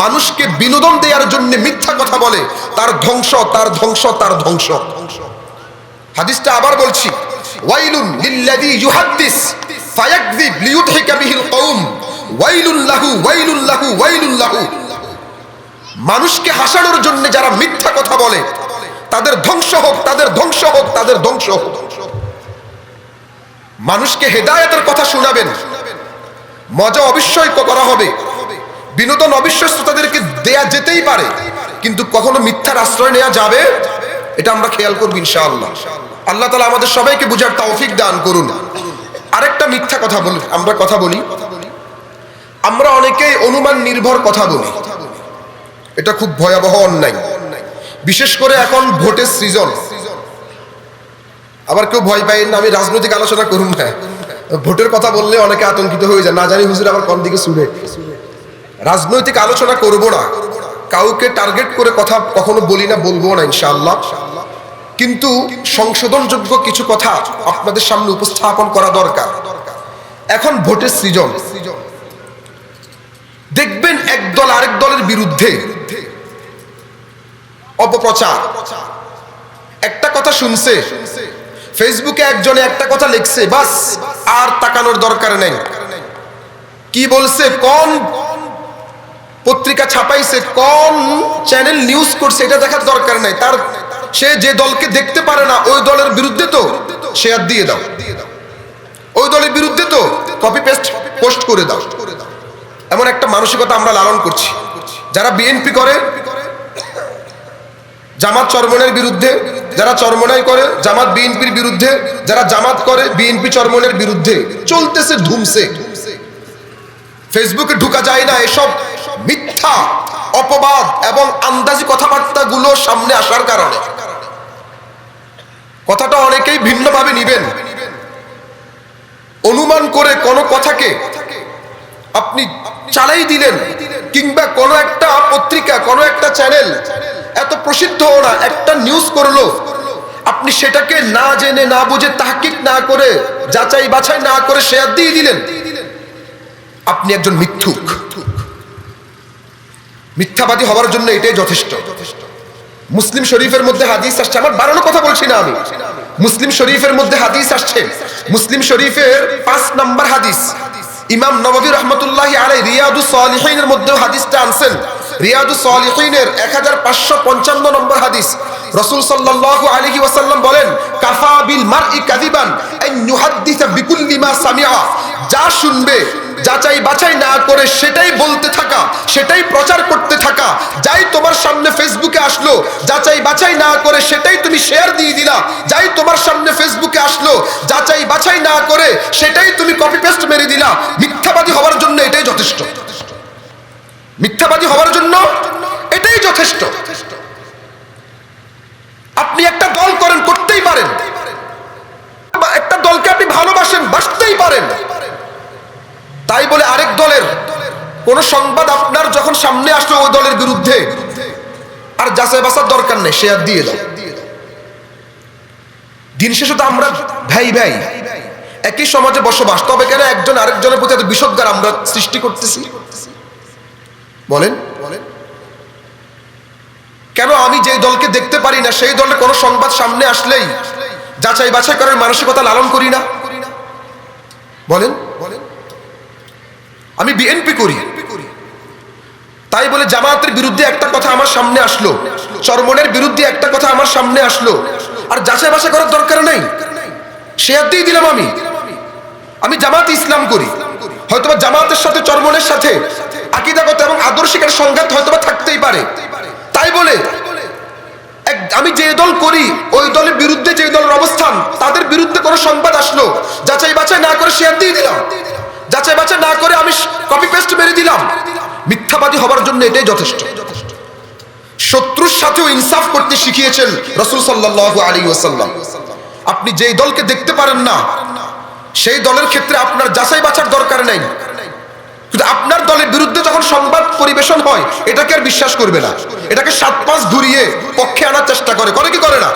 মানুষকে বিনোদন দেওয়ার জন্য মিথ্যা কথা বলে, তার ধ্বংস, তার ধ্বংস, তার ধ্বংস। হাদিসটা আবার বলছি, ওয়াইলুন লিল্লাযী ইউহাদ্দিস ফায়াকযিব লিয়ুদহিকা বিহিল কওম ওয়াইলুন লাহু ওয়াইলুন লাহু ওয়াইলুন লাহু। মানুষকে হাসানোর জন্য যারা মিথ্যা কথা বলে তাদের ধ্বংস হোক, তাদের ধ্বংস হোক, তাদের ধ্বংস হোক। মানুষকে হেদায়েতের কথা শোনাবেন, মজা অবশ্যই করা হবে, বিনোদন অবশ্যই শ্রোতাদেরকে দেয়া যেতেই পারে, কিন্তু কখনো মিথ্যার আশ্রয় নেওয়া যাবে, এটা আমরা খেয়াল করব ইনশাআল্লাহ। আল্লাহ তাআলা আমাদের সবাইকে বুঝার তৌফিক দান করুন। আরেকটা মিথ্যা কথা বলি, আমরা অনেকেই অনুমান নির্ভর কথা বলি, এটা খুব ভয়াবহ অন্যায়। বিশেষ করে এখন ভোটের সিজন, আবার কেউ ভয় পায় না আমি রাজনৈতিক আলোচনা করুন না, ভোটের কথা বললে অনেকে আতঙ্কিত হয়ে যায়, না জানি হুজুর আবার কোন দিকে ছুড়ে। রাজনৈতিক আলোচনা করব না, কাউকে টার্গেট করে কথা কখনো বলি না, বলবো না ইনশাআল্লাহ। কিন্তু সংশোধনযোগ্য কিছু কথা আপনাদের সামনে উপস্থাপন করা দরকার। এখন ভোটের সিজন, দেখবেন এক দল আরেক দলের বিরুদ্ধে অপপ্রচার। একটা কথা শুনছে, ফেসবুকে একজনে একটা কথা লিখছে, বাস আর তাকানোর দরকার নেই। কি বলছে, কোন পত্রিকা ছাপাইছে, কোন চ্যানেল নিউজ করছে, এটা দেখার দরকার নাই। তার সে যে দলকে দেখতে পারে না ওই দলের বিরুদ্ধে তো শেয়ার দিয়ে দাও, ওই দলের বিরুদ্ধে তো কপি পেস্ট পোস্ট করে দাও, এমন একটা মানসিকতা আমরা লালন করছি। যারা বিএনপি করে জামাত চরমনের বিরুদ্ধে, যারা চরমনাই করে জামাত বিএনপির বিরুদ্ধে, যারা জামাত করে বিএনপি চরমনের বিরুদ্ধে, চলতেছে ধুমসে। ফেসবুকে ঢুকা যায় না এসব মিথ্যা অপবাদ এবং আন্দাজি কথাবার্তা গুলো সামনে আসার কারণে। কথাটা অনেকেই ভিন্নভাবে নিবেন। অনুমান করে কোনো কথাকে আপনি চালাই দিলেন, কিংবা কোনো একটা পত্রিকা, কোনো একটা চ্যানেল এত প্রসিদ্ধ না, একটা নিউজ করলো, আপনি সেটাকে না জেনে না বুঝে তাহকিক না করে যাচাই বাছাই না করে শেয়ার দিয়ে দিলেন, আপনি একজন মিথ্যুক। মিথ্যাবাদী হওয়ার জন্য এটাই যথেষ্ট। মুসলিম শরীফের মধ্যে হাদিস আসছে, আমার বানানো কথা বলছি না আমি, মুসলিম শরীফের মধ্যে হাদিস আসছে। মুসলিম শরীফের 5 নম্বর হাদিস, ইমাম নববী রাহমাতুল্লাহি আলাইহি রিয়াদুস সালিহিনের মধ্যে হাদিসটা আনছেন। রিয়াদুস সালিহিনের 1555 নম্বর হাদিস। রাসূল সাল্লাল্লাহু আলাইহি ওয়াসাল্লাম বলেন, কাফা বিল মারই কাযিবান আন ইউহাদ্দিসা বিকুল্লি মা সামিআ। যা শুনবে যাচাই বাছাই না করে সেটাই বলতে থাকা, সেটাই প্রচার করতে থাকা। যাই তোমার সামনে ফেসবুকে আসলো, যাচাই বাছাই না করে সেটাই তুমি শেয়ার দিয়ে দিলা। যাই তোমার সামনে ফেসবুকে আসলো, যাচাই বাছাই না করে সেটাই তুমি কপি পেস্ট মেরে দিলা। মিথ্যাবাদী হওয়ার জন্য এটাই যথেষ্ট। মিথ্যাবাদী হওয়ার জন্য এটাই যথেষ্ট। আপনি একটা দল করেন, করতেই পারেন, একটা দলকে আপনি ভালোবাসেন, বাসতেই পারেন, তাই বলে আরেক দলের কোন সংবাদ আপনার যখন সামনে আসলো ওই দলের বিরুদ্ধে, আর যাচাই বাছার দরকার নেই, শেয়ার দিয়ে দাও। দিন শেষে তো আমরা ভাই ভাই একই সমাজে বসবাস, তবে কেন একজন আরেকজনের প্রতি এত বিষোদ্গার আমরা সৃষ্টি করতেছি? বলেন বলেন, কেন আমি যে দলকে দেখতে পারি না সেই দলের কোন সংবাদ সামনে আসলেই যাচাই বাছাই করার মানসিকতা লালন করি না? বলেন বলেন, আমি বিএনপি করি, তাই বলে জামাতের বিরুদ্ধে একটা কথা আমার সামনে আসলো, চরমনের বিরুদ্ধে একটা কথা আমার সামনে আসলো, আর যাচাই বাছাই করার দরকার নাই, শেয়ার দিয়ে দিলাম। আমি জামাত ইসলাম করি, হয়তোবা জামাতের সাথে চরমনের সাথে আকীদাগত এবং আদর্শিক সংঘাত হয়তোবা থাকতেই পারে, তাই বলে আমি যে দল করি ওই দলের বিরুদ্ধে যে দলের অবস্থান, তাদের বিরুদ্ধে কোনো সংবাদ আসলো, যাচাই বাছাই না করে শেয়ার দিয়ে দিলাম, যাচাই বাছাই না করে আমি কপি পেস্ট মেরে দিলাম। মিথ্যাবাদী হবার জন্য এটাই যথেষ্ট। শত্রুর সাথেও ইনসাফ করতে শিখিয়েছেন রাসূল সাল্লাল্লাহু আলাইহি ওয়াসাল্লাম। আপনি যেই দলকে দেখতে পারেন না সেই দলের ক্ষেত্রে আপনার যাচাই বাছার দরকার নেই, কিন্তু আপনার দলের বিরুদ্ধে যখন সংবাদ পরিবেশন হয় এটাকে আর বিশ্বাস করবে না, এটাকে 7-5 ঘুরিয়ে পক্ষে আনার চেষ্টা করে কি করে না?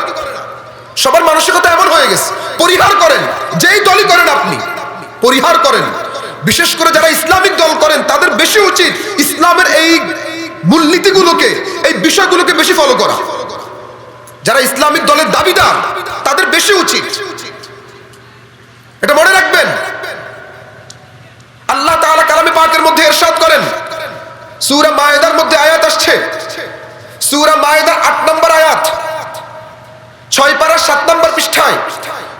সবার মানসিকতা এমন হয়ে গেছে। পরিহার করেন, যেই দলই করেন আপনি পরিহার করেন। বিশেষ করে যারা ইসলামিক দল করেন তাদের বেশি উচিত ইসলামের এই মূলনীতিগুলোকে, এই বিষয়গুলোকে বেশি ফলো করা। যারা ইসলামিক দলের দাবিদার তাদের বেশি উচিত, এটা মনে রাখবেন। আল্লাহ তাআলা কালামে পাকের মধ্যে ইরশাদ করেন, সূরা মায়েদার মধ্যে আয়াত আসছে, সূরা মায়েদার 8 নম্বর আয়াত, 6 পারা 7 নম্বর পৃষ্ঠায়,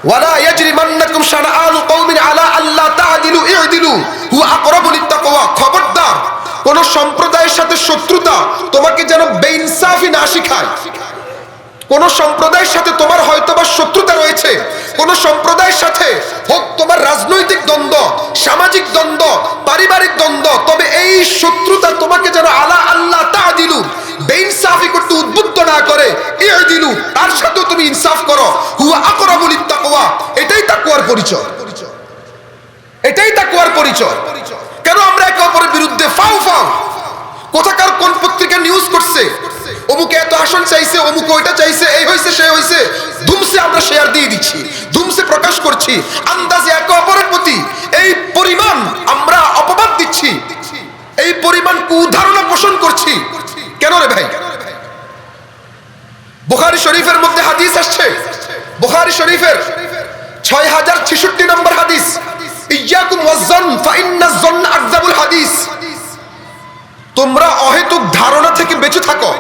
ওয়ালা ইয়াজরিমান্নাকুম শানাআনু কওমিন আলা আল্লা তা'দিলু ই'দিলু হুয়া আকরাবু লিত্তাকওয়া। খবরদার, কোন সম্প্রদায়ের সাথে শত্রুতা তোমাকে যেন বেইনসাফি না শিখায়। কোন সম্প্রদায়ের সাথে তোমার হয়তোবা শত্রুতা রয়েছে, কোন সম্প্রদায়ের সাথে হোক তোমার রাজনৈতিক দ্বন্দ্ব, সামাজিক দ্বন্দ্ব, পারিবারিক দ্বন্দ্ব, তবে এই শত্রুতা তোমাকে যেন আলা আল্লাহ তা'দিলু বেইনসাফি করতে উদ্বুদ্ধ না করে, ই'দিলু তার সাথেও তুমি ইনসাফ করো, হুয়া আকরাবু লিত্তাকওয়া। এটাই তাকওয়ার পরিচয়, এটাই তাকওয়ার পরিচয়। কেন আমরা একে অপরের বিরুদ্ধে ফাও ফাও, কোথাকার কোন পত্রিকা নিউজ করছে, অমুকে এত আসন চাইছে, অমুকে ওইটা চাইছে, এই হইছে সে হইছে, ধুমসে আমরা শেয়ার দিয়ে দিচ্ছি, ধুমসে প্রকাশ করছি, আন্দাজে একে অপরের প্রতি এই পরিমাণ আমরা অপবাদ দিচ্ছি, এই পরিমাণ কুধারণা পোষণ করছি। কেন রে ভাই? বুখারী শরীফের মধ্যে হাদিস আসছে, বুখারী শরীফের 6066 নম্বর হাদিস, ইয়াকুম ওয়াজ্জন ফাইন্নাজ জন্ন আকযাবুল হাদিস। তোমরা অহেতুক ধারণা থেকে বেঁচে থাকো,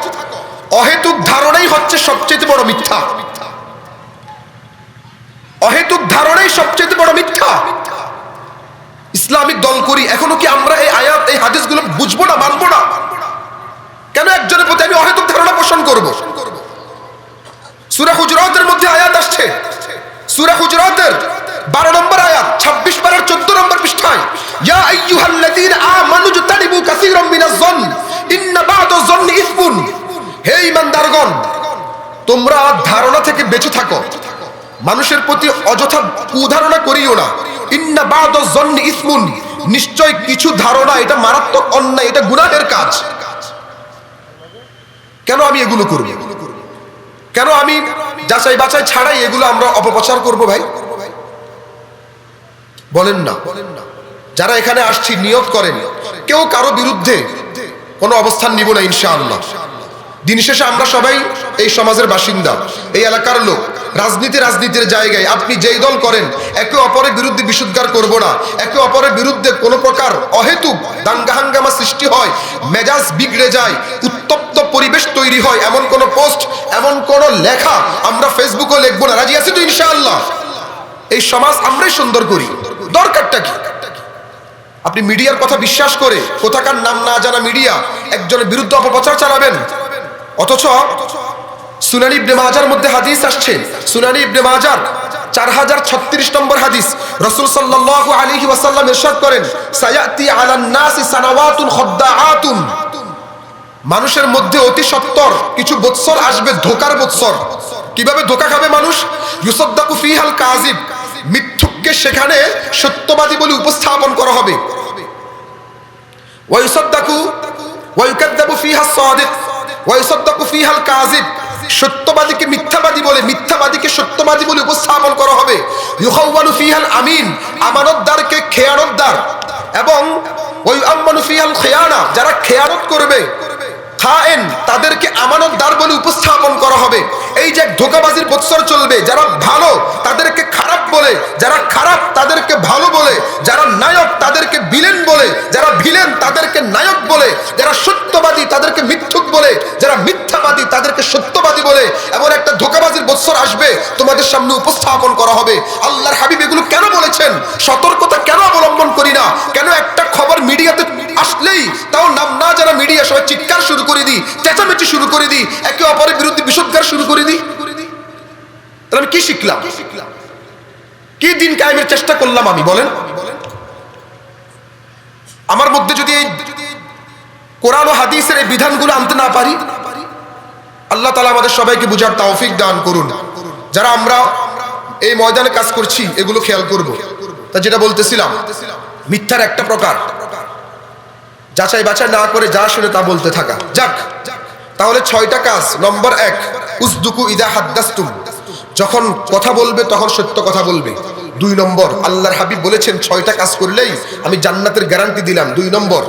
অহেতুক ধারণাই হচ্ছে সবচেয়ে বড় মিথ্যা, অহেতুক ধারণাই সবচেয়ে বড় মিথ্যা। ইসলামিক দল করি, এখনো কি আমরা এই আয়াত এই হাদিসগুলো বুঝবো না, মানবো না? কেন একজনের প্রতি আমি অহেতুক ধারণা পোষণ করব? সূরা হুজুরাতের মধ্যে আয়াত আসছে, সূরা হুজুরাতের 12 নম্বর আয়াত 26 পারার 14 নম্বর পৃষ্ঠায়, ইয়া আইয়ুহাল্লাযীনা আমানু জতানিবু কাসীরাম মিনাজ-যন ইন্না বা'দাজ-যন্নি ইসমুন। হে ঈমানদারগণ, তোমরা ধারণা থেকে বেঁচে থাকো, মানুষের প্রতি অযথা কুধারণা করিও না। ইন্না বা'দাজ-যন্নি ইসমুন, নিশ্চয় কিছু ধারণা এটা মারাত্মক অন্যায়, এটা গুনাহের কাজ। কেন আমি এগুলো করব? কেন আমি যাচাই বাছাই ছাড়াই এগুলো আমরা অপপ্রচার করব? ভাই বলেন না। যারা এখানে আসছি নিয়ত করেন কেউ কারো বিরুদ্ধে কোনো অবস্থান নিব না ইনশাআল্লাহ। দিন শেষে আমরা সবাই এই সমাজের বাসিন্দা, এই এলাকার লোক। রাজনীতির জায়গায় আপনি যেই দল করেন একে অপরের বিরুদ্ধে বিশুদ্ধার করব না। একে অপরের বিরুদ্ধে কোনো প্রকার অহেতুক দাঙ্গা হাঙ্গামা সৃষ্টি হয়, মেজাজ বিগড়ে যায়, উত্তপ্ত পরিবেশ তৈরি হয়, এমন কোন পোস্ট, এমন কোন লেখা আমরা ফেসবুকে লিখবো না। রাজি আছি তো ইনশাআল্লাহ? এই সমাজ আমরাই সুন্দর করি, দরকারটা কি? আপনি মিডিয়ার কথা বিশ্বাস করে কোথাকার নাম না জানা মিডিয়া একজনের বিরুদ্ধে অপপ্রচার চালাবেন। অথচ সুনান ইবনে মাজার মধ্যে হাদিস আসছে, সুনান ইবনে মাজার 4036 নম্বর হাদিস, রাসূল সাল্লাল্লাহু আলাইহি ওয়াসাল্লাম ইরশাদ করেন, সায়াতি আলান নাসি সানাওয়াতুন খাদ্দাআতুন। মানুষের মধ্যে অতি সত্বর কিছু বৎসর আসবে, ধোঁকার বৎসর। কিভাবে ধোঁকা খাবে মানুষ? ইউসাদ্দাকু ফিহাল কাযিব, মিথ্যুককে সেখানে সত্যবাদী বলে উপস্থাপন করা হবে। ওয়া ইউসাদ্দাকু ওয়া ইউকাযযাবু ফিহা সাদিক ওয়া ইউসাদ্দাকু ফিহাল কাযিব, সত্যবাদীকে মিথ্যাবাদী বলে, মিথ্যাবাদীকে সত্যবাদী বলে উপস্থাপন করা হবে। ইউখাওয়ালু ফিহাল আমিন, আমানতদারকে খেয়ানতদার, এবং ওয়া ইউআম্মানু ফিহাল খিয়ানা, যারা খেয়ানত করবে, খায়েন, তাদেরকে আমানতদার বলে উপস্থাপন করা হবে। এই যে ধোঁকাবাজির বৎসর চলবে, যারা ভালো তাদেরকে খারাপ বলে, যারা খারাপ তাদেরকে ভালো বলে, যারা নায়ক তাদেরকে ভিলেন বলে, যারা ভিলেন তাদেরকে নায়ক বলে, যারা সত্যবাদী তাদেরকে মিথ্যুক বলে, যারা মিথ্যাবাদী তাদেরকে সত্যবাদী বলে, এমন একটা ধোঁকাবাজির বৎসর আসবে, তোমাদের সামনে উপস্থাপন করা হবে। আল্লাহর হাবিব এগুলো কেন বলেছেন? সতর্কতা কেন অবলম্বন করি না? কেন একটা খবর মিডিয়াতে আসলেই তাও নাম না জানা মিডিয়া সবাই চিৎকার শুরু করে দিই, চেঁচামেচি শুরু করে দিই, একে অপরের বিরুদ্ধে বিশুদ্ধার শুরু করে দিই? তাহলে আমি কি শিখলাম? কি দিন কায়েমের চেষ্টা করলাম আমি? বলেন। আমার মধ্যে যদি এই কোরআন ও হাদিসের এই বিধানগুলো আনতে না পারি, আল্লাহ তাআলা আমাদের সবাইকে বুঝার তৌফিক দান করুন। যারা আমরা এই ময়দানে কাজ করছি এগুলো খেয়াল করব। তা যেটা বলতেছিলাম, মিথ্যার একটা প্রকার যাচাই বাছাই না করে যা শুনে তা বলতে থাকা। যাক, তাহলে 6টা কাজ। নম্বর 1, উসদুকু ইদা হাদ্দাসতুম, যখন কথা বলবে তখন সত্য কথা বলবে। 2 নম্বর, আল্লাহর হাবিব বলেছেন 6টা কাজ করলেই আমি জান্নাতের গ্যারান্টি দিলাম। 2 নম্বর,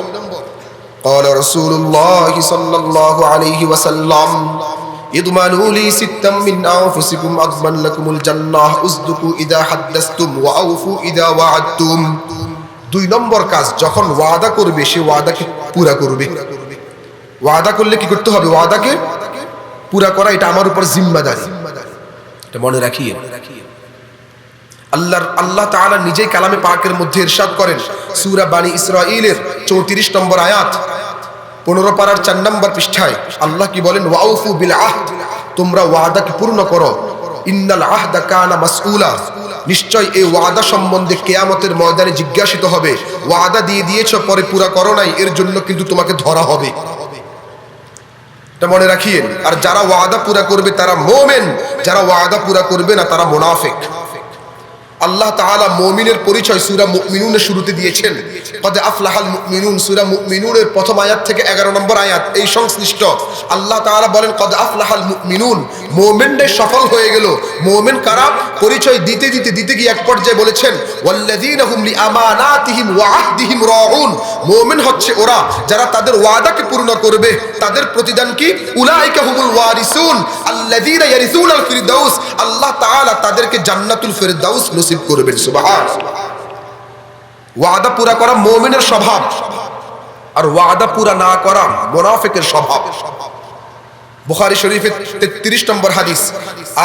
قال رسول الله صلى الله عليه وسلم اضمنوا لي ستا من انفسكم اضمن لكم الجنه اصدقوا اذا حدثتم واوفوا اذا وعدتم। 2 নম্বর কাজ, যখন ওয়াদা করবে সে ওয়াদাকে পুরা করবে। ওয়াদা করলে কি করতে হবে? ওয়াদাকে পুরা করা, এটা আমার উপর জিম্মাদারি, এটা মনে রাখিয়ে। আল্লাহ তাআলা নিজেই কালামে পাকের মধ্যে ইরশাদ করেন, সূরা বানি ইসরাঈলের 34 নম্বর আয়াত, 15 পারার 4 নম্বর পৃষ্ঠায় আল্লাহ কি বলেন? ওয়াউফু বিল আহদ, তোমরা ওয়াদাকে পূর্ণ করো। ইন্নাল আহদা কানা মাসউলা, নিশ্চয় এই ওয়াদা সম্বন্ধে কিয়ামতের ময়দানে জিজ্ঞাসিত হবে। ওয়াদা দিয়ে দিয়েছো, পরে পুরা করো নাই, এর জন্য কিন্তু তোমাকে ধরা হবে। এটা মনে রাখিয়েন। আর যারা ওয়াদা পুরা করবে তারা মুমিন, যারা ওয়াদা পুরা করবে না তারা মুনাফিক। আল্লাহ তাআলা মুমিনের পরিচয় সূরা মুমিনুনের শুরুতে দিয়েছেন। কদ আফলাহাল মুমিনুন, সূরা মুমিনুনের প্রথম আয়াত থেকে 11 নম্বর আয়াত এই সংশ্লিষ্ট। আল্লাহ তাআলা বলেন কদ আফলাহাল মুমিনুন, মুমিনরা সফল হয়ে গেল। মুমিন কারা? পরিচয় দিতে গিয়ে এক পর্যায়ে বলেছেন ওয়াল্লাযীনা হুম লিআমানাতিহিম ওয়া আহদিহিম রাউন, মুমিন হচ্ছে ওরা যারা তাদের ওয়াদাকে পূর্ণ করবে। তাদের প্রতিদান কি? উলাইকা হুমুল ওয়ারিসুন আল্লাযীনা ইয়ারিসুনাল ফিরদাউস, আল্লাহ তাআলা তাদেরকে জান্নাতুল ফিরদাউস নসিব করবেন। সুবহানাল্লাহ। ওয়াদা পুরা করা মুমিনের স্বভাব, আর ওয়াদা পুরা না করা মুনাফিকের স্বভাব। বুখারী শরীফের 33 নম্বর হাদিস,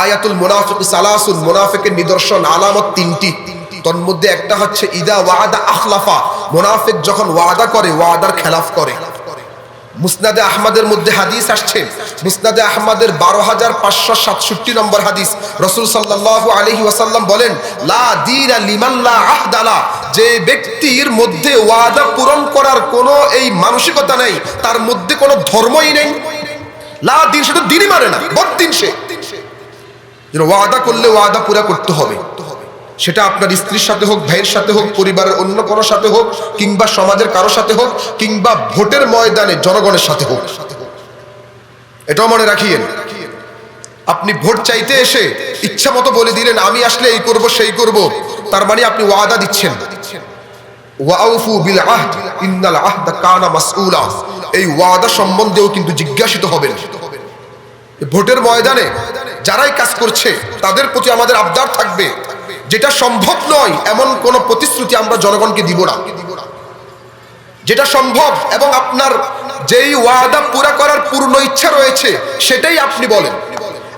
আয়াতুল মুনাফিক সালাসুন, মুনাফিকের নিদর্শন আলামত 3টি। তন্মধ্যে একটা হচ্ছে ইদা ওয়াদা আখলাফা, মুনাফিক যখন ওয়াদা করে ওয়াদার খেলাফ করে। মুসনাদে আহমদের মধ্যে হাদিস আসছে, মুসনাদে আহমদের ১২৫৬৭ নম্বর হাদিস, রাসূল সাল্লাল্লাহু আলাইহি ওয়াসাল্লাম বলেন, লা দীনা লিমান লা আহদা লা, যে ব্যক্তির মধ্যে ওয়াদা পূরণ করার কোনো এই মানসিকতা নেই, তার মধ্যে কোনো ধর্মই নেই। লা দিন, সে তো দিনই মানে না, বদ্দিন সে। ওয়াদা করলে ওয়াদা পুরা করতে হবে, সেটা আপনার স্ত্রীর সাথে হোক, ভাইয়ের সাথে হোক, পরিবারের অন্য কারোর সাথে হোক, কিংবা সমাজের কারোর সাথে হোক, কিংবা ভোটের ময়দানে জনগণের সাথে হোক। এটাও মনে রাখিয়েন, আপনি ভোট চাইতে এসে ইচ্ছা মতো বলে দিলেন আমি আসলে এই করব সেই করব, তার মানে আপনি ওয়াদা দিচ্ছেন। ওয়াউফু বিল আহদ ইন্নাল আহদা কানা মাসউলা, এই ওয়াদা সম্বন্ধেও কিন্তু জিজ্ঞাসিত হবেন। ভোটের ময়দানে যারাই কাজ করছে তাদের প্রতি আমাদের আবদার থাকবে, যেটা সম্ভব নয় এমন কোন প্রতিশ্রুতি আমরা জনগণকে দিব না। যেটা সম্ভব এবং আপনার যেই ওয়াদা পুরা করার পূর্ণ ইচ্ছা রয়েছে সেটাই আপনি বলেন।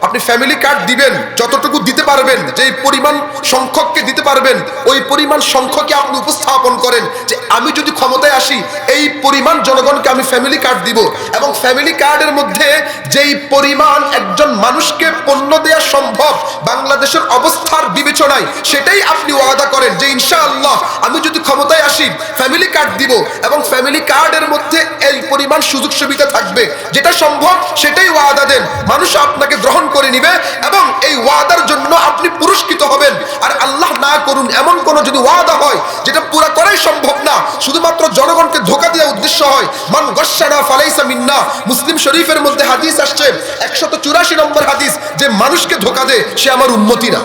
আপনি ফ্যামিলি কার্ড দিবেন, যতটুকু দিতে পারবেন, যেই পরিমাণ সংখ্যককে দিতে পারবেন ওই পরিমাণ সংখ্যকে আপনি উপস্থাপন করেন যে আমি যদি ক্ষমতায় আসি এই পরিমাণ জনগণকে আমি ফ্যামিলি কার্ড দিব, এবং ফ্যামিলি কার্ডের মধ্যে যেই পরিমাণ একজন মানুষকে পণ্য দেওয়া সম্ভব বাংলাদেশের অবস্থার বিবেচনায় সেটাই আপনি ওয়াদা করেন যে ইনশাআল্লাহ আমি যদি ক্ষমতায় আসি ফ্যামিলি কার্ড দিব, এবং ফ্যামিলি কার্ডের মধ্যে এই পরিমাণ সুযোগ সুবিধা থাকবে, যেটা সম্ভব সেটাই ওয়াদা দেন। মানুষ আপনাকে গ্রহণ করে নিবে এবং এই ওয়াদার জন্য আপনি পুরস্কৃত হবেন। আর আল্লাহ না করুন এমন কোন যদি ওয়াদা হয় যেটা পুরা করাই সম্ভব না, শুধুমাত্র জনগণকে ধোঁকা দেওয়ার উদ্দেশ্য হয়, মান গাশশানা ফালাইসা মিন্না। মুসলিম শরীফের মধ্যে হাদিস আসছে ১৮৪ নম্বর হাদিস, যে মানুষকে ধোঁকা দেয় সে আমার উম্মতি না।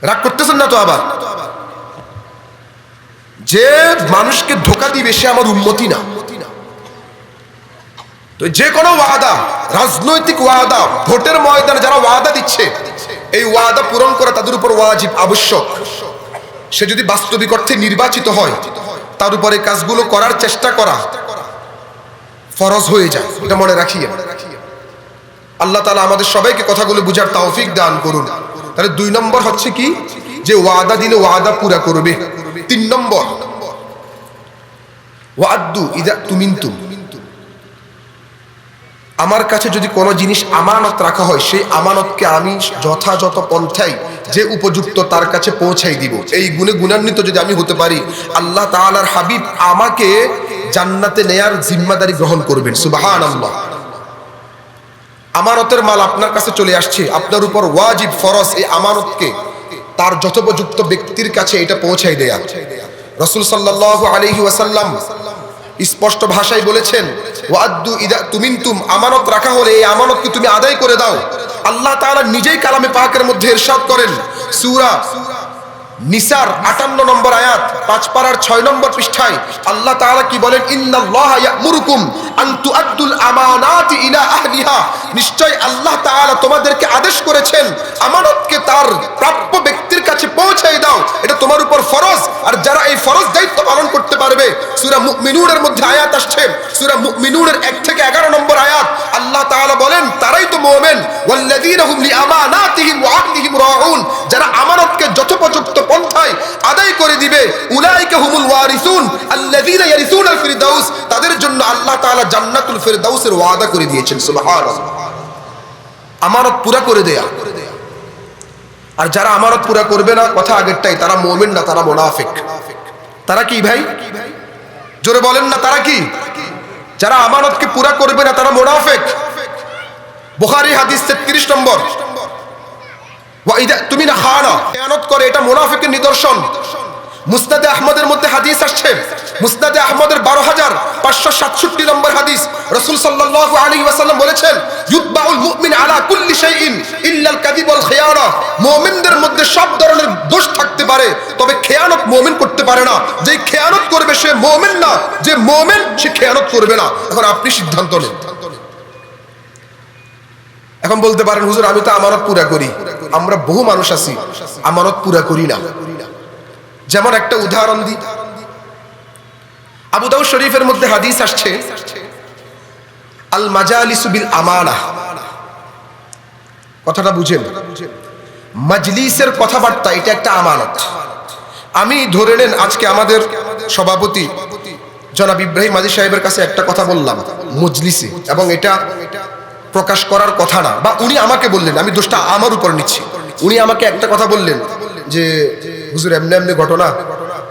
রাগ করতেছেন না তো? আবার যে মানুষকে ধোঁকা দিবে সে আমার উম্মতি না। তো যে কোনো ওয়াদা, রাজনৈতিক ওয়াদা, ভোটের ময়দানে যারা ওয়াদা দিচ্ছে এই ওয়াদা পূরণ করা তাদের উপর ওয়াজিব, আবশ্যক। সে যদি বাস্তবিক অর্থে নির্বাচিত হয় তার উপরে কাজগুলো করার চেষ্টা করা ফরজ হয়ে যায়, এটা মনে রাখিয়ে। আল্লাহ তাআলা আমাদের সবাইকে কথাগুলো বুঝার তৌফিক দান করুন। তাহলে ২ নম্বর হচ্ছে কি, যে ওয়াদা দিলে ওয়াদা পুরা করবে। ৩ নম্বর ওয়াদ্দু ইযা তুমিনতুম, আমার কাছে যদি কোনো জিনিস আমানত রাখা হয় সেই আমানতকে আমি যথাযথ পন্থায় যে উপযুক্ত তার কাছে পৌঁছাই দিব। এই গুণে গুণান্বিত যদি আমি হতে পারি আল্লাহ তাআলার হাবিব আমাকে জান্নাতে নেয়ার জিম্মাদারি গ্রহণ করবেন। সুবহানাল্লাহ। আমানতের মাল আপনার কাছে চলে আসছে, আপনার উপর ওয়াজিব, ফরজ এই আমানতকে তার যথোপযুক্ত ব্যক্তির কাছে এটা পৌঁছাই দেয়া। রাসূল সাল্লাল্লাহু আলাইহি ওয়াসাল্লাম স্পষ্ট ভাষায় বলেছেন, ওয়াদ্দু ইযা তুমিনতুম, আমানত রাখা হলে এই আমানতকে তুমি আদায় করে দাও। আল্লাহ তাআলা নিজেই কালামে পাকের মধ্যে ইরশাদ করেন, সূরা নিসার ৫৮ নম্বর আয়াত, ৫ পারার ৬ নম্বর পৃষ্ঠায় আল্লাহ তাআলা কি বলেন, ইন্নাল্লাহা ইয়া'মুরুকুম আন তুআদ্দুল আমানাতি ইলা আহলিহা, নিশ্চয় আল্লাহ তাআলা তোমাদেরকে আদেশ করেছেন আমানতকে তার প্রাপ্য ব্যক্তির কাছে পৌঁছায় দাও, এটা তোমার উপর ফরজ। আর যারা এই ফরজ দায়িত্ব পালন করতে পারবে, সূরা মুমিনুনের মধ্যে আয়াত আসছে, সূরা মুমিনুনের ১ থেকে ১১ নম্বর আয়াত, আল্লাহ তাআলা বলেন তারাই তো মুমিন, ওয়াল্লাযীনা হুম লিআমানাতিহিম ওয়া আহদিহিম রাউন, যারা আমানতকে যথোপযুক্ত পন্থায় আদায় করে দিবে, উলাইকা হুমুল ওয়ারিসুন আল্লাযীনা ইয়ারিসুনাল ফিরদাউস, তাদের জন্য আল্লাহ তাআলা জান্নাতুল ফিরদাউসের ওয়াদা করে দিয়েছেন। সুবহানাল্লাহ। আমানত পুরা করে দেয়া। আর যারা আমানত পুরা করবে না, কথা আগেরটাই, তারা মুমিন না, তারা মুনাফিক। তারা কি ভাই? জোরে বলেন না, তারা কি? যারা আমানতকে পুরা করবে না তারা মুনাফিক। বুখারী হাদিস ৩৩ নম্বর, ওয়াইদা তুমি না খানা, খেয়ানত করে, এটা মুনাফিকের নিদর্শন। মুসনাদে আহমদের মধ্যে হাদিস আসছে, মুসনাদে আহমদের ১২৫৬৭ নম্বর হাদিস, রাসূল সাল্লাল্লাহু আলাইহি ওয়াসাল্লাম বলেছেন, ইউতবাউল মুমিন আলা কুল্লি শাইইন ইল্লাল কাযিব ওয়াল খিয়ানা, মুমিনদের মধ্যে সব ধরনের দোষ থাকতে পারে তবে খেয়ানত মুমিন করতে পারে না। যে খেয়ানত করবে সে মুমিন না, যে মুমিন সে খেয়ানত করবে না। এখন আপনি সিদ্ধান্ত নেন। এখন বলতে পারেন, হুজুর আমি তো আমানত পুরা করি। আমরা বহু মানুষ আছি আমানত পুরা করি না। যেমন একটা উদাহরণ দিই, আবু দাউদ শরীফের মধ্যে হাদিস আসছে, আল মাজালিসু বিল আমানা, কথাটা বুঝেন। মাজলিসের কথাবার্তা এটা একটা আমানত। আমি ধরে নেন আজকে আমাদের সভাপতি জনাব ইব্রাহিম মাঝি সাহেবের কাছে একটা কথা বললাম মজলিসে, এবং এটা প্রকাশ করার কথা না, বা উনি আমাকে বললেন, আমি দোষটা আমার উপর নিচ্ছি। উনি আমাকে একটা কথা বললেন যে হুজুর এমনি এমনি ঘটনা,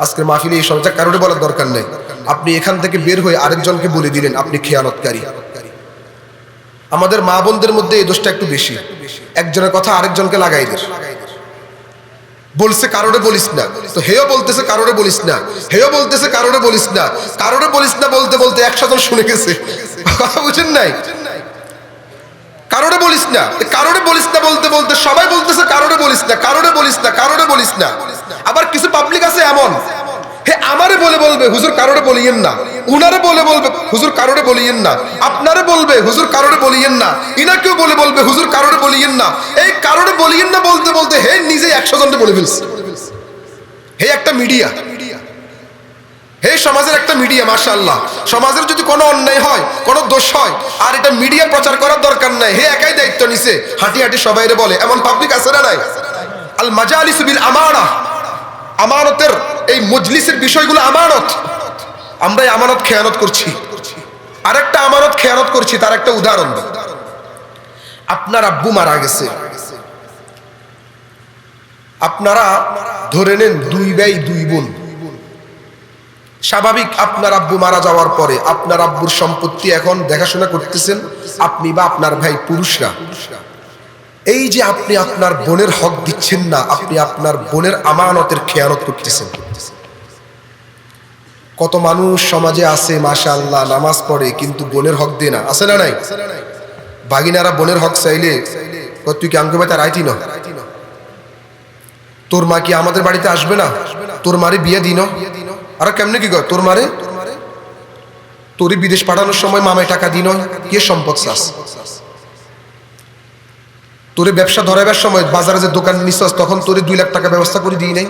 আজকের মাহফিলে এই সবটা কারণে বলার দরকার নেই, আপনি এখান থেকে বের হয়ে আরেকজনকে বলে দিলেন আপনি খেয়ানতকারী। আমাদের মা বোনদের মধ্যে এই দোষটা একটু বেশি, একজনের কথা আরেকজনকে লাগাই দেয়। বলছে কারণে বলিস না, তো হেও বলতেছে কারণে বলিস না, হেও বলতেছে কারণে বলিস না, কারণে বলিস না বলতে বলতে 100 জন শুনে গেছে। কথা বুঝেন নাই? কারণে বলিস না, কারণে বলিস না বলতে বলতে সবাই বলতেছে কারণে বলিস না, কারণে বলিস না, কারণে বলিস না। আবার কিছু পাবলিক আছে এমন, হে আমারে বলে বলবে হুজুর কারণে বলিয়েন না, উনারে বলে বলবে হুজুর কারণে বলিয়েন না, আপনারে বলবে হুজুর কারণে বলিয়েন না, ইনাকেও বলে বলবে হুজুর কারণে বলিয়েন না। এই কারণে বলিয়েন না বলতে বলতে হে নিজে 100 জনকে বলে ফেলছে। হে একটা মিডিয়া, হে সমাজের একটা মিডিয়া। মাশাআল্লাহ, সমাজের যদি কোনো অন্যায় হয়, কোনো দোষ হয়, আর এটা মিডিয়া প্রচার করার দরকার নাই, হে একাই দায়িত্ব নিছে, হাঁটি হাঁটি সবাইরে বলে। এমন পাবলিক আছে না নাই? আল মাজালিস বিল আমানা, আমানতের এই মজলিসের বিষয়গুলো আমানত। আমরা এই আমানত খেয়ানত করছি, আরেকটা আমানত খেয়ানত করছি। তার একটা উদাহরণ দেব। আপনার আব্বু মারা গেছে, আপনারা ধরে নেন 2 ভাই 2 বোন। স্বাভাবিক আপনার আব্বু মারা যাওয়ার পরে আপনার আব্বুর সম্পত্তি এখন দেখাশোনা করতেছেন আপনি বা আপনার ভাই পুরুষরা। এই যে আপনি আপনার বোনের হক দিচ্ছেন না, আপনি আপনার বোনের আমানতের খেয়ানত করতেছেন। কত মানুষ সমাজে আছে মাশাআল্লাহ নামাজ পড়ে কিন্তু বোনের হক দেয় না, আছে না নাই? ভাগিনারা বোনের হক চাইলে তুই কি আমাকে বাড়িতে রাইতি না, তোর মা কি আমাদের বাড়িতে আসবে না, তোর মারে বিয়ে দিন। আর কেমনে কি কর, তোর মারে তোরই বিদেশ পাঠানোর সময় মামায় টাকা দিন, কে সম্পদ চাস? তোরে ব্যবসা ধরাবার সময় বাজারে যে দোকান নিছস তখন তোরে 2 লাখ টাকা ব্যবস্থা করে দিই নাই,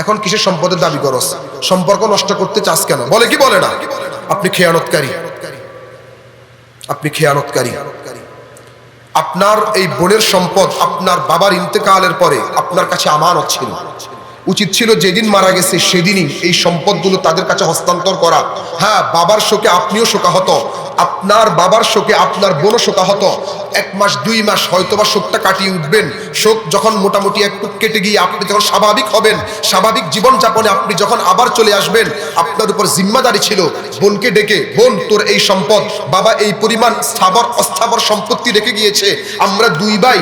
এখন কিসের সম্পদের দাবি করস? সম্পর্ক নষ্ট করতে চাস কেন? বলে কি বলে না? আপনি খেয়ানতকারী, আপনি খেয়ানতকারী। আপনার এই বোনের সম্পদ আপনার বাবার ইন্তেকালের পরে আপনার কাছে আমানত ছিল, উচিত ছিল যেদিন মারা গেছে সেদিনই এই সম্পদগুলো তাদের কাছে হস্তান্তর করা। হ্যাঁ, বাবার শোকে আপনিও শোকাহত, আপনার বাবার শোকে আপনার বোনও শোকাহত। 1 মাস 2 মাস হয়তোবা শোকটা কাটিয়ে উঠবেন, শোক যখন মোটামুটি একটু কেটে গিয়ে আপনি যখন স্বাভাবিক হবেন, স্বাভাবিক জীবনযাপনে আপনি যখন আবার চলে আসবেন, আপনার উপর জিম্মাদারি ছিল বোনকে ডেকে, বোন তোর এই সম্পদ, বাবা এই পরিমাণ স্থাবর অস্থাবর সম্পত্তি রেখে গিয়েছে, আমরা 2 ভাই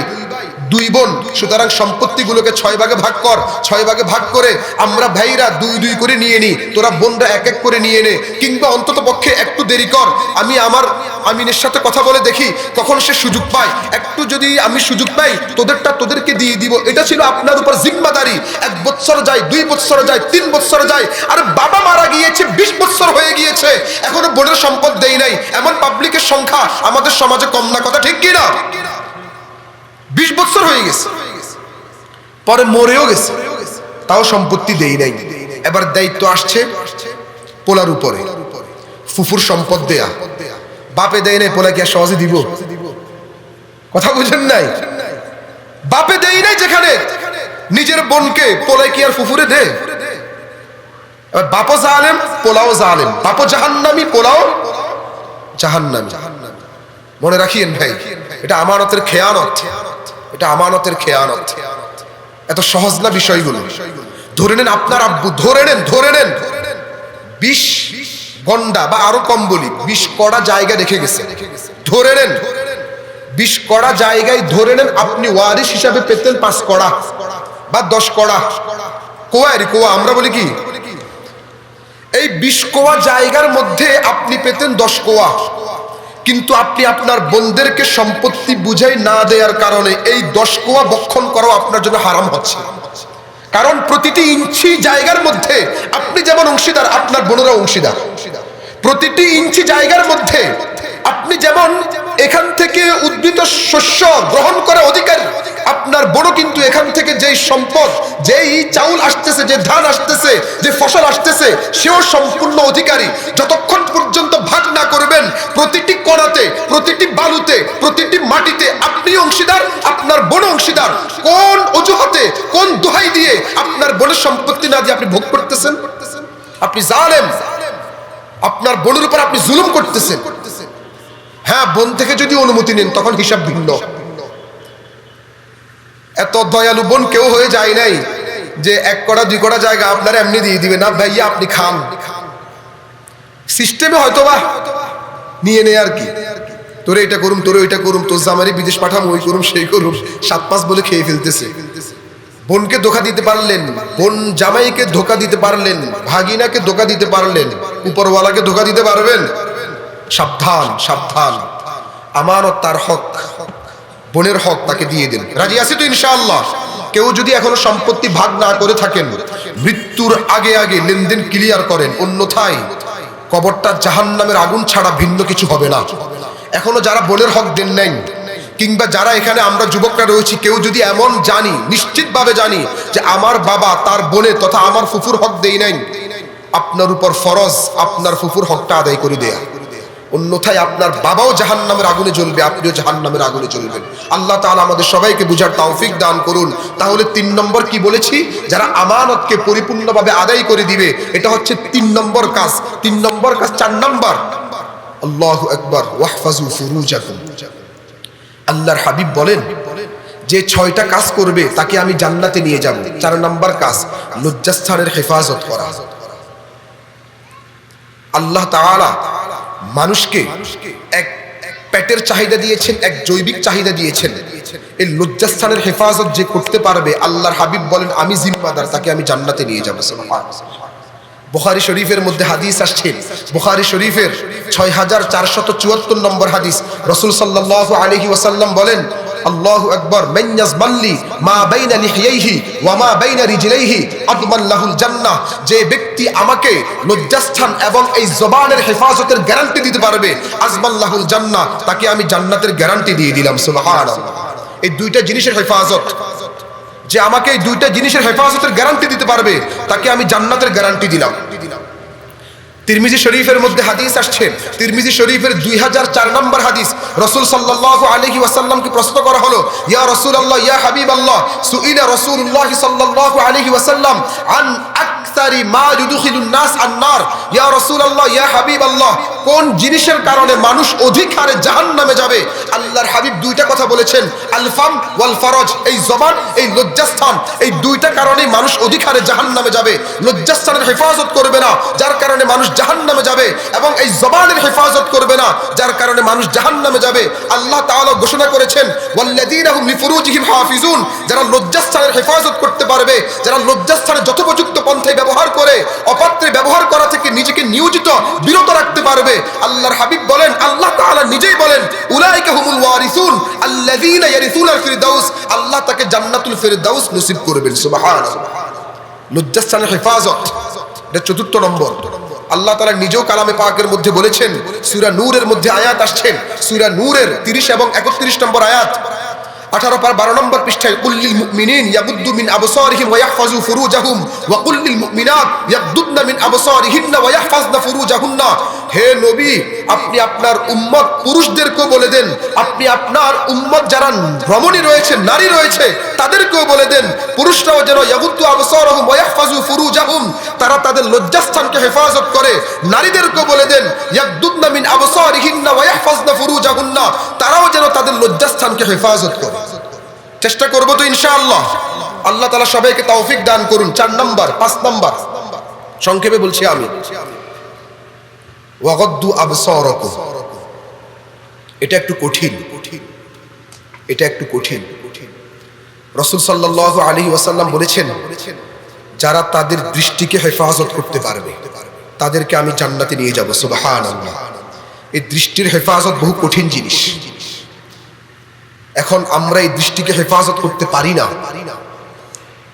2 বোন, সুতরাং সম্পত্তিগুলোকে 6 ভাগে ভাগ কর, 6 ভাগে ভাগ করে আমরা ভাইরা 2-2 করে নিয়ে নি, তোরা বোনরা 1-1 করে নিয়ে নে, কিংবা অন্তত পক্ষে একটু দেরি কর, আমি আমার আমিনের সাথে কথা বলে দেখি কখন সে সুযোগ পায়, একটু যদি আমি সুযোগ পাই তোদেরটা তোদেরকে দিয়ে দিব। এটা ছিল আপনার উপর জিম্মাদারি। 1 বছর যায়, 2 বছর যায়, 3 বছর যায়, আর বাবা মারা গিয়েছে 20 বছর হয়ে গিয়েছে, এখনো বোনের সম্পদ দেই নাই। এমন পাবলিকের সংখ্যা আমাদের সমাজে কম না, কথা ঠিক কি না? 20 বছর হয়ে গেছে, পরে মরেও গেছে, তাও সম্পত্তি দেই নাই। এবার দায়িত্ব আসছে পোলার উপরে, ফুফুর সম্পদ দেয়া। বাপে দেয় নাই, পোলা কি আর সহজে দিব? কথা বুঝেন নাই? বাপে দেয় নাই যেখানে নিজের বোনকে, পোলা কি আর ফুফুরে দে? এবার বাপও জালেম, পোলাও জালেম, বাপও জাহান্নামী, পোলাও জাহান্নামী। মনে রাখিয়েন ভাই, এটা আমানতের খেয়ানত, এটা আমানতের খেয়ানত। এত সহজ না বিষয়গুলো। ধরে নেন আপনার আব্বু, ধরে নেন 20 গন্ডা বা আরো কম বলি 20 কড়া জায়গা রেখে গেছে, ধরে নেন 20 কড়া জায়গায় ধরে নেন আপনি ওয়ারিশ হিসাবে পেতেন 5 কড়া বা 10 কড়া, কোয়া আমরা বলি কি, এই 20 কোয়া জায়গার মধ্যে আপনি পেতেন 10 কোয়া, কিন্তু আপনি আপনার বোনদেরকে সম্পত্তি বুঝাই না দেওয়ার কারণে এই 10 কোয়া বক্ষণ করাও আপনার জন্য হারাম হচ্ছে। কারণ প্রতিটি ইঞ্চি জায়গার মধ্যে আপনি যেমন অংশীদার, আপনার বোনেরা অংশীদার। প্রতিটি ইঞ্চি জায়গার মধ্যে আপনি যেমন এখান থেকে উদ্ভিদ শস্য গ্রহণ করে অধিকার, আপনার বড় কিন্তু এখান থেকে যেই সম্পদ, যেই চাউল আসতেছে, যে ধান আসতেছে, যে ফসল আসতেছে, সেও সম্পূর্ণ অধিকারী। যতক্ষণ পর্যন্ত ভাগ না করবেন, প্রতিটি কণাতে, প্রতিটি বালুতে, প্রতিটি মাটিতে আপনি অংশীদার, আপনার বোন অংশীদার। কোন অজুহাতে, কোন দোহাই দিয়ে আপনার বোনের সম্পত্তি না দিয়ে আপনি ভোগ করতেছেন? আপনি জালেম, আপনার বোনের উপর আপনি জুলুম করতেছেন। হ্যাঁ, বোন থেকে যদি অনুমতি নেন তখন হিসাব ভিন্ন। এত দয়ালু বোন কেউ হয়ে যায় নাই যে 1 কড়া 2 কড়া জায়গা আপনার এমনি দিয়ে দিবে না, ভাইয়া আপনি খান। সিস্টেমে হয়তোবা নিয়ে নেয় আর কি, তোরে এটা করুম, তোরে ওইটা করুম, তোর জামারি বিদেশ পাঠাম, ওই করুম, সেই করুম, 7-5 বলে খেয়ে ফেলতেছে। বোনকে ধোকা দিতে পারলেন, বোন জামাইকে ধোকা দিতে পারলেন, ভাগিনাকে ধোকা দিতে পারলেন, উপরওয়ালাকে ধোকা দিতে পারবেন? সাবধান, সাবধান। আমানত তার হক, বোনের হক তাকে দিয়ে দেন। রাজি আছি তো ইনশাআল্লাহ? কেউ যদি এখনো সম্পত্তি ভাগ না করে থাকেন, মৃত্যুর আগে আগে লেনদেন ক্লিয়ার করেন, অন্যথায় কবরটা জাহান্নামের আগুন ছাড়া ভিন্ন কিছু হবে না। এখনো যারা বোনের হক দেন নাই, কিংবা যারা এখানে আমরা যুবকরা রয়েছি, কেউ যদি এমন জানি, নিশ্চিতভাবে জানি যে আমার বাবা তার বোনের তথা আমার ফুফুর হক দেই নাই, আপনার উপর ফরজ আপনার ফুফুর হকটা আদায় করে দেয়া। অন্যথায় আপনার বাবাও জাহান্নামের আগুনে জ্বলবে, আপনিও জাহান্নামের আগুনে জ্বলবেন। আল্লাহ তাআলা আমাদের সবাইকে বুঝার তৌফিক দান করুন। তাহলে 3 নম্বর কি বলেছি? যারা আমানতকে পরিপূর্ণভাবে আদায় করে দিবে, এটা হচ্ছে 3 নম্বর কাজ। 3 নম্বর কাজ 4 নম্বর, আল্লাহু আকবার, ওয়াহফাজু ফুরুজাকুম। আল্লাহর হাবিব বলেন যে 6টা কাজ করবে তাকে আমি জান্নাতে নিয়ে যাব। 4 নম্বর কাজ লজ্জাস্থানের হেফাজত করা। আল্লাহ তাআলা মানুষকে এক পেটের চাহিদা দিয়েছেন, এক জৈবিক চাহিদা দিয়েছেন। এই লজ্জাস্থানের হেফাজত যে করতে পারবে, আল্লাহর হাবিব বলেন আমি জিম্মাদার, তাকে আমি জান্নাতে নিয়ে যাব। সুবহানাল্লাহ। বুখারী শরীফের মধ্যে হাদিস আসছে, বুখারী শরীফের 6474 নম্বর হাদিস। রাসূল সাল্লাল্লাহু আলাইহি ওয়াসাল্লাম বলেন, আল্লাহু আকবার, মান ইয়াজমাল্লি মা বাইনা লিহিয়াইহি ওয়া মা বাইনা রিজলাইহি আদমান লাহুল জান্নাহ। যে ব্যক্তি আমাকে লজ্জাস্থান এবং এই জবানের হেফাজতের গ্যারান্টি দিতে পারবে, আজমান লাহুল জান্নাহ, তাকে আমি জান্নাতের গ্যারান্টি দিয়ে দিলাম। সুবহানাল্লাহ। এই 2টা জিনিসের হেফাজত, যে আমাকে এই 2টা জিনিসের হেফাজতের গ্যারান্টি দিতে পারবে, তাকে আমি জান্নাতের গ্যারান্টি দিলাম। তিরমিজি শরীফের মধ্যে হাদিস আসছে, তিরমিজি শরীফের 2004 নম্বর হাদিস। রাসূল সাল্লাল্লাহু আলাইহি ওয়াসাল্লামকে প্রশ্ন করা হলো, ইয়া রাসূলুল্লাহ, ইয়া হাবিবাল্লাহ, সুইলা রাসূলুল্লাহ সাল্লাল্লাহু আলাইহি ওয়াসাল্লাম আন আকসারি মা ইউদখিলুন নাস আন-নার। ইয়া রাসূলুল্লাহ, ইয়া হাবিবাল্লাহ, কোন জিনিসের কারণে মানুষ অধিক হারে জাহান্নামে যাবে? আল্লাহর হাবিব 2টা কথা বলেছেন, আল ফাম ওয়াল ফারজ, এই জবান, এই লজ্জাস্থান, এই 2টা কারণেই মানুষ অধিক হারে জাহান্নামে যাবে। লজ্জাস্থানের হেফাজত করবে না, যার কারণে মানুষ জাহান্নামে যাবে, এবং এই জবানের হেফাজত করবে না, যার কারণে মানুষ জাহান্নামে যাবে। আল্লাহ তাআলা ঘোষণা করেছেন, ওয়াল্লাযীনা হুম লিফুরুজিহিম হাফিজুন, যারা লজ্জাস্থানের হেফাজত করতে পারবে, যারা লজ্জাস্থানের যথোপযুক্ত পন্থায় ব্যবহার করে অপাত্রে ব্যবহার করা থেকে নিজেকে নিয়োজিত বিরত রাখতে পারবে, আল্লাহর হাবিব বলেন, আল্লাহ তাআলা নিজেই বলেন, উলাইকা হুমুল ওয়ারিসুন আল্লাযীনা ইয়ারিসুনাল ফিরদাউস, আল্লাহ তাকে জান্নাতুল ফিরদাউস নসিব করবেন। সুবহানাল্লাহ। লজ্জাস্থানের হেফাজত, এটা 4 নম্বর। আল্লাহ তাআলা নিজেও কালামে পাকের মধ্যে বলেছেন, সূরা নূরের মধ্যে আয়াত আসছে, সূরা নূরের 30 এবং 31 নম্বর আয়াত, 18 পার 12 নম্বর পৃষ্ঠায়, কুল্লিল মুমিনিন ইয়াগুদ্দু মিন আবসারিহিম ওয়া ইয়াহফাজু ফুরুজাহুম ওয়া কুল্লিল মুমিনাত ইয়াগুদ্দুনা মিন আবসারিহিন্না ওয়া ইয়াহফাজনা ফুরুজাহুন্না। হে নবী, আপনি আপনার উম্মত পুরুষদেরকেও বলে দেন, আপনি আপনার উম্মত যারা রমণী রয়েছে, নারী রয়েছে, তাদেরকেও বলে দেন, পুরুষরাও যেন ইয়াগুদ্দু আবসারহুম ওয়া ইয়াহফাজু ফুরুজাহুম, তারা তাদের লজ্জাস্থানকে হেফাজত করে। নারীদেরকেও বলে দেন, ইয়াগুদ্দুনা মিন আবসারিহিন্না ওয়া ইয়াহফাজনা ফুরুজাহুন্না, তারাও যেন তাদের লজ্জাস্থানকে হেফাজত করে। চেষ্টা করব তো ইনশাআল্লাহ। আল্লাহ তাআলা সবাইকে তৌফিক দান করুন। 4 নম্বর, 5 নম্বর সংক্ষেপে বলছি আমি, ওয়াগদ্দু আবসারাকুম। এটা একটু কঠিন, এটা একটু কঠিন। রাসূল সাল্লাল্লাহু আলাইহি ওয়াসাল্লাম বলেছেন, যারা তাদের দৃষ্টিকে হেফাজত করতে পারবে, তাদেরকে আমি জান্নাতে নিয়ে যাব। সুবহানাল্লাহ। এই দৃষ্টির হেফাজত বহু কঠিন জিনিস। এখন আমরা এই দৃষ্টিকে হেফাজত করতে পারি না,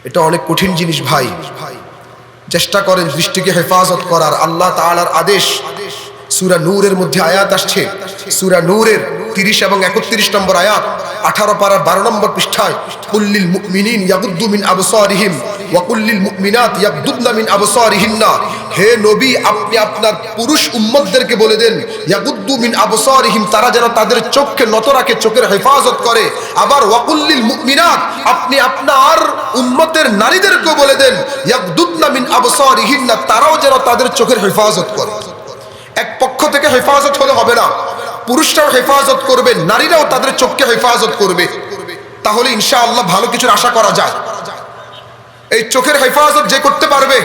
এটা অনেক কঠিন জিনিস ভাই। চেষ্টা করেন দৃষ্টিকে হেফাজত করার। আল্লাহ তাআলার আদেশ, সূরা নূরের মধ্যে আয়াত আসছে, সূরা নূরের 30 এবং 31 নম্বর আয়াত, 18 পারা 12 নম্বর পৃষ্ঠায় কুল্লিল মুমিনিন ইয়াগুদ্দু মিন আবসারিহিম ওয়া কুল্লিল মুমিনাত ইয়াগুদ্দুনা মিন আবসারিহিন্না। হে নবী, আপনি আপনার পুরুষ উম্মতদেরকে বলে দেন ইয়াগুদ্দু মিন আবসারিহিম, তারা যেন তাদের চোখকে নত রাখে, চোখের হেফাজত করে। আবার ওয়া কুল্লিল মুমিনাত, আপনি আপনার উম্মতের নারীদেরকে বলে দেন ইয়াগুদ্দুনা মিন আবসারিহিন্না, তারাও যেন তাদের চোখের হেফাজত করে। এক পক্ষ থেকে হেফাজত হলে হবে না, পুরুষরাও হেফাজত করবে, নারীরাও তাদের চোখকে হেফাজত করবে, তাহলে ইনশাআল্লাহ ভালো কিছুর আশা করা যায়। এই চোখের হেফাজত যে করতে পারবে,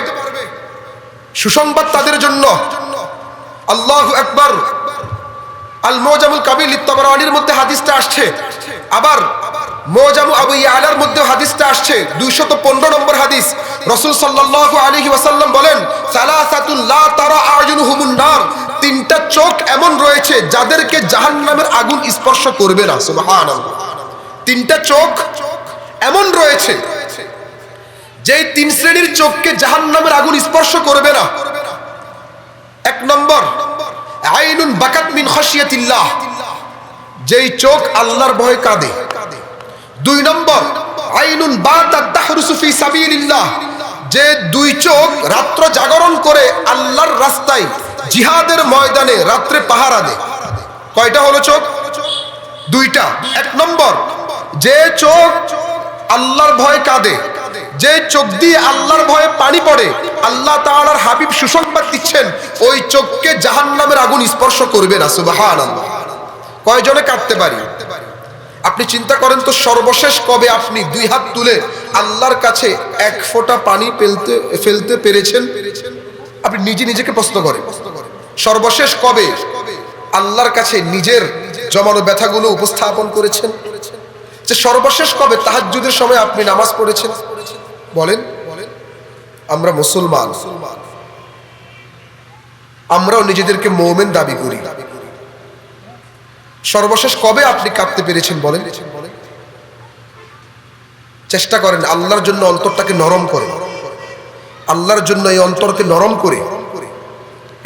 সুসংবাদ তাদের জন্য। আল্লাহু আকবার। আল মুজামুল কাবির লিত-তাবরানির মধ্যে হাদিসটা আসছে, আবার মুজামু আবু ইয়ালার মধ্যে হাদিসটা আসছে, 215 নম্বর হাদিস। রাসূল সাল্লাল্লাহু আলাইহি ওয়াসাল্লাম বলেন, সালাসাতুল লা তারা আয়ুনুহুমুন নার, তিনটা চোখ এমন রয়েছে যাদেরকে জাহান্নামের আগুন স্পর্শ করবে না। সুবহানাল্লাহ। তিনটা চোখ এমন রয়েছে যেই তিন শ্রেণীর চোখকে জাহান্নামের আগুন স্পর্শ করবে না। এক নম্বর, আইনুন বাকাত মিন খাশিয়াতিল্লাহ, যেই চোখ আল্লাহর ভয়ে কাঁদে। দুই নম্বর, আইনুন বাতাত তাহরুসু ফি সাবিলিল্লাহ, যে দুই চোখ রাত্র জাগরণ করে আল্লাহর রাস্তায় জিহাদের ময়দানে রাত্রে পাহারা দেয়। কয়টা হলো চোখ? দুইটা। এক নম্বর, যে চোখ আল্লাহর ভয়ে কাঁদে, যে চোখ দিয়ে আল্লাহর ভয়ে পানি পড়ে, আল্লাহ তাআলার হাবিব সুসংবাদ দিচ্ছেন ওই চোখকে জাহান্নামের আগুন স্পর্শ করবে না। সুবহানাল্লাহ। কয়জনে কাঁদতে পারি? আপনি চিন্তা করেন তো, সর্বশেষ কবে আপনি দুই হাত তুলে আল্লাহর কাছে এক ফোঁটা পানি ফেলতে পেরেছেন? আপনি নিজেকে প্রশ্ন করেন, সর্বশেষ কবে আল্লাহর কাছে নিজের জমানো ব্যথাগুলো উপস্থাপন করেছেন? যে সর্বশেষ কবে তাহাজ্জুদের সময় আপনি নামাজ পড়েছেন? বলেন। আমরা মুসলমান, আমরাও নিজেদেরকে মুমিন দাবি করি। সর্বশেষ কবে আপনি কাঁদতে পেরেছেন বলেন? চেষ্টা করেন আল্লাহর জন্য অন্তরটাকে নরম করে, আল্লাহর জন্য এই অন্তরকে নরম করে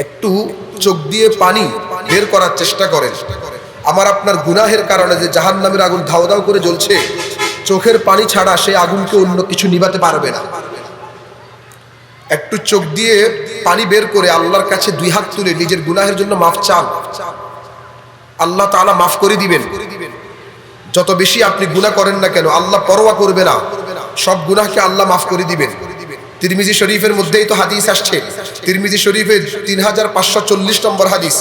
একটু চোখ দিয়ে পানি বের করার চেষ্টা করেন। আমার আপনার গুনাহের কারণে যে জাহান্নামের আগুন ধাও ধাও করে জ্বলছে, চোখের পানি ছাড়া সেই আগুনকে অন্য কিছু নিভাতে পারবে না। একটু চোখ দিয়ে পানি বের করে আল্লাহর কাছে দুই হাত তুলে নিজের গুনাহের জন্য মাফ চান, আল্লাহ তাআলা মাফ করে দিবেন। যত বেশি আপনি গুনাহ করেন না কেন, আল্লাহ পরোয়া করবে না, সব গুনাহকে আল্লাহ মাফ করে দিবেন। তিরমিজি শরীফের মধ্যেই তো হাদিস আসছে, তিরমিজি শরীফে 3540 নম্বর হাদিস।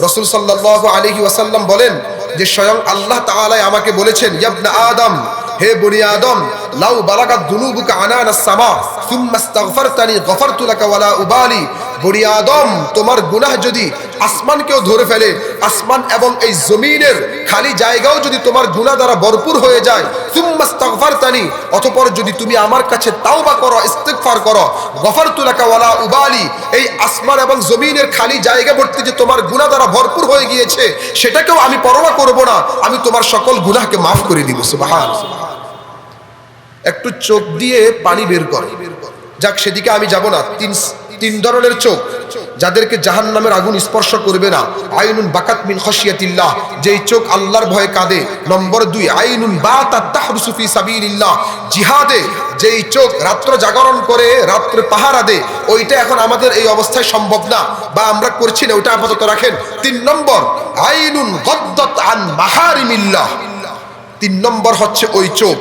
রাসূল সাল্লাল্লাহু আলাইহি ওয়াসাল্লাম বলেন যে স্বয়ং আল্লাহ তাআলা আমাকে বলেছেন, ইবনে আদম, হে বনি আদম, লাউ বালাগাত যুনুবুকা আনানাস সামা সুম্মা ইস্তাগফারতানি গফারতু লাকা ওয়ালা উবালি। বনি আদম, তোমার গুনাহ যদি আসমানকেও ধরে ফেলে, আসমান এবং এই জমিনের খালি জায়গাও যদি তোমার গুনাহ দ্বারা ভরপুর হয়ে যায়, সুম্মা ইস্তাগফারতানি, অতঃপর যদি তুমি আমার কাছে তাওবা করো, ইস্তিগফার করো, গফারতু লাকা ওয়ালা উবালি, এই আসমান এবং জমিনের খালি জায়গা ভর্তি যে তোমার গুনাহ দ্বারা ভরপুর হয়ে গিয়েছে, সেটাকেও আমি পরোয়া করব না, আমি তোমার সকল গুনাহকে মাফ করে দিব। সুবহানাল্লাহ। একটু চোখ দিয়ে পানি বের কর। যাক, সেদিকে আমি যাব না। তিন ধরনের চোখ যাদেরকে জাহান্নামের আগুন স্পর্শ করবে না। আইনুন বাকাত মিন খাশিয়াতিল্লাহ, যেই চোখ আল্লাহর ভয়ে কাঁদে। নম্বর 2, আইনুন বাতাত তাহরুসু ফি সাবিলিল্লাহ, জিহাদে যেই চোখ রাত্র জাগরণ করে রাত্রে পাহারা দেয়। ওইটা এখন আমাদের এই অবস্থায় সম্ভব না, বা আমরা করছি না, ওইটা আপাতত রাখেন। 3 নম্বর, আইনুন গদ্দাত আন মাহারিমিল্লাহ, 3 নম্বর হচ্ছে ওই চোখ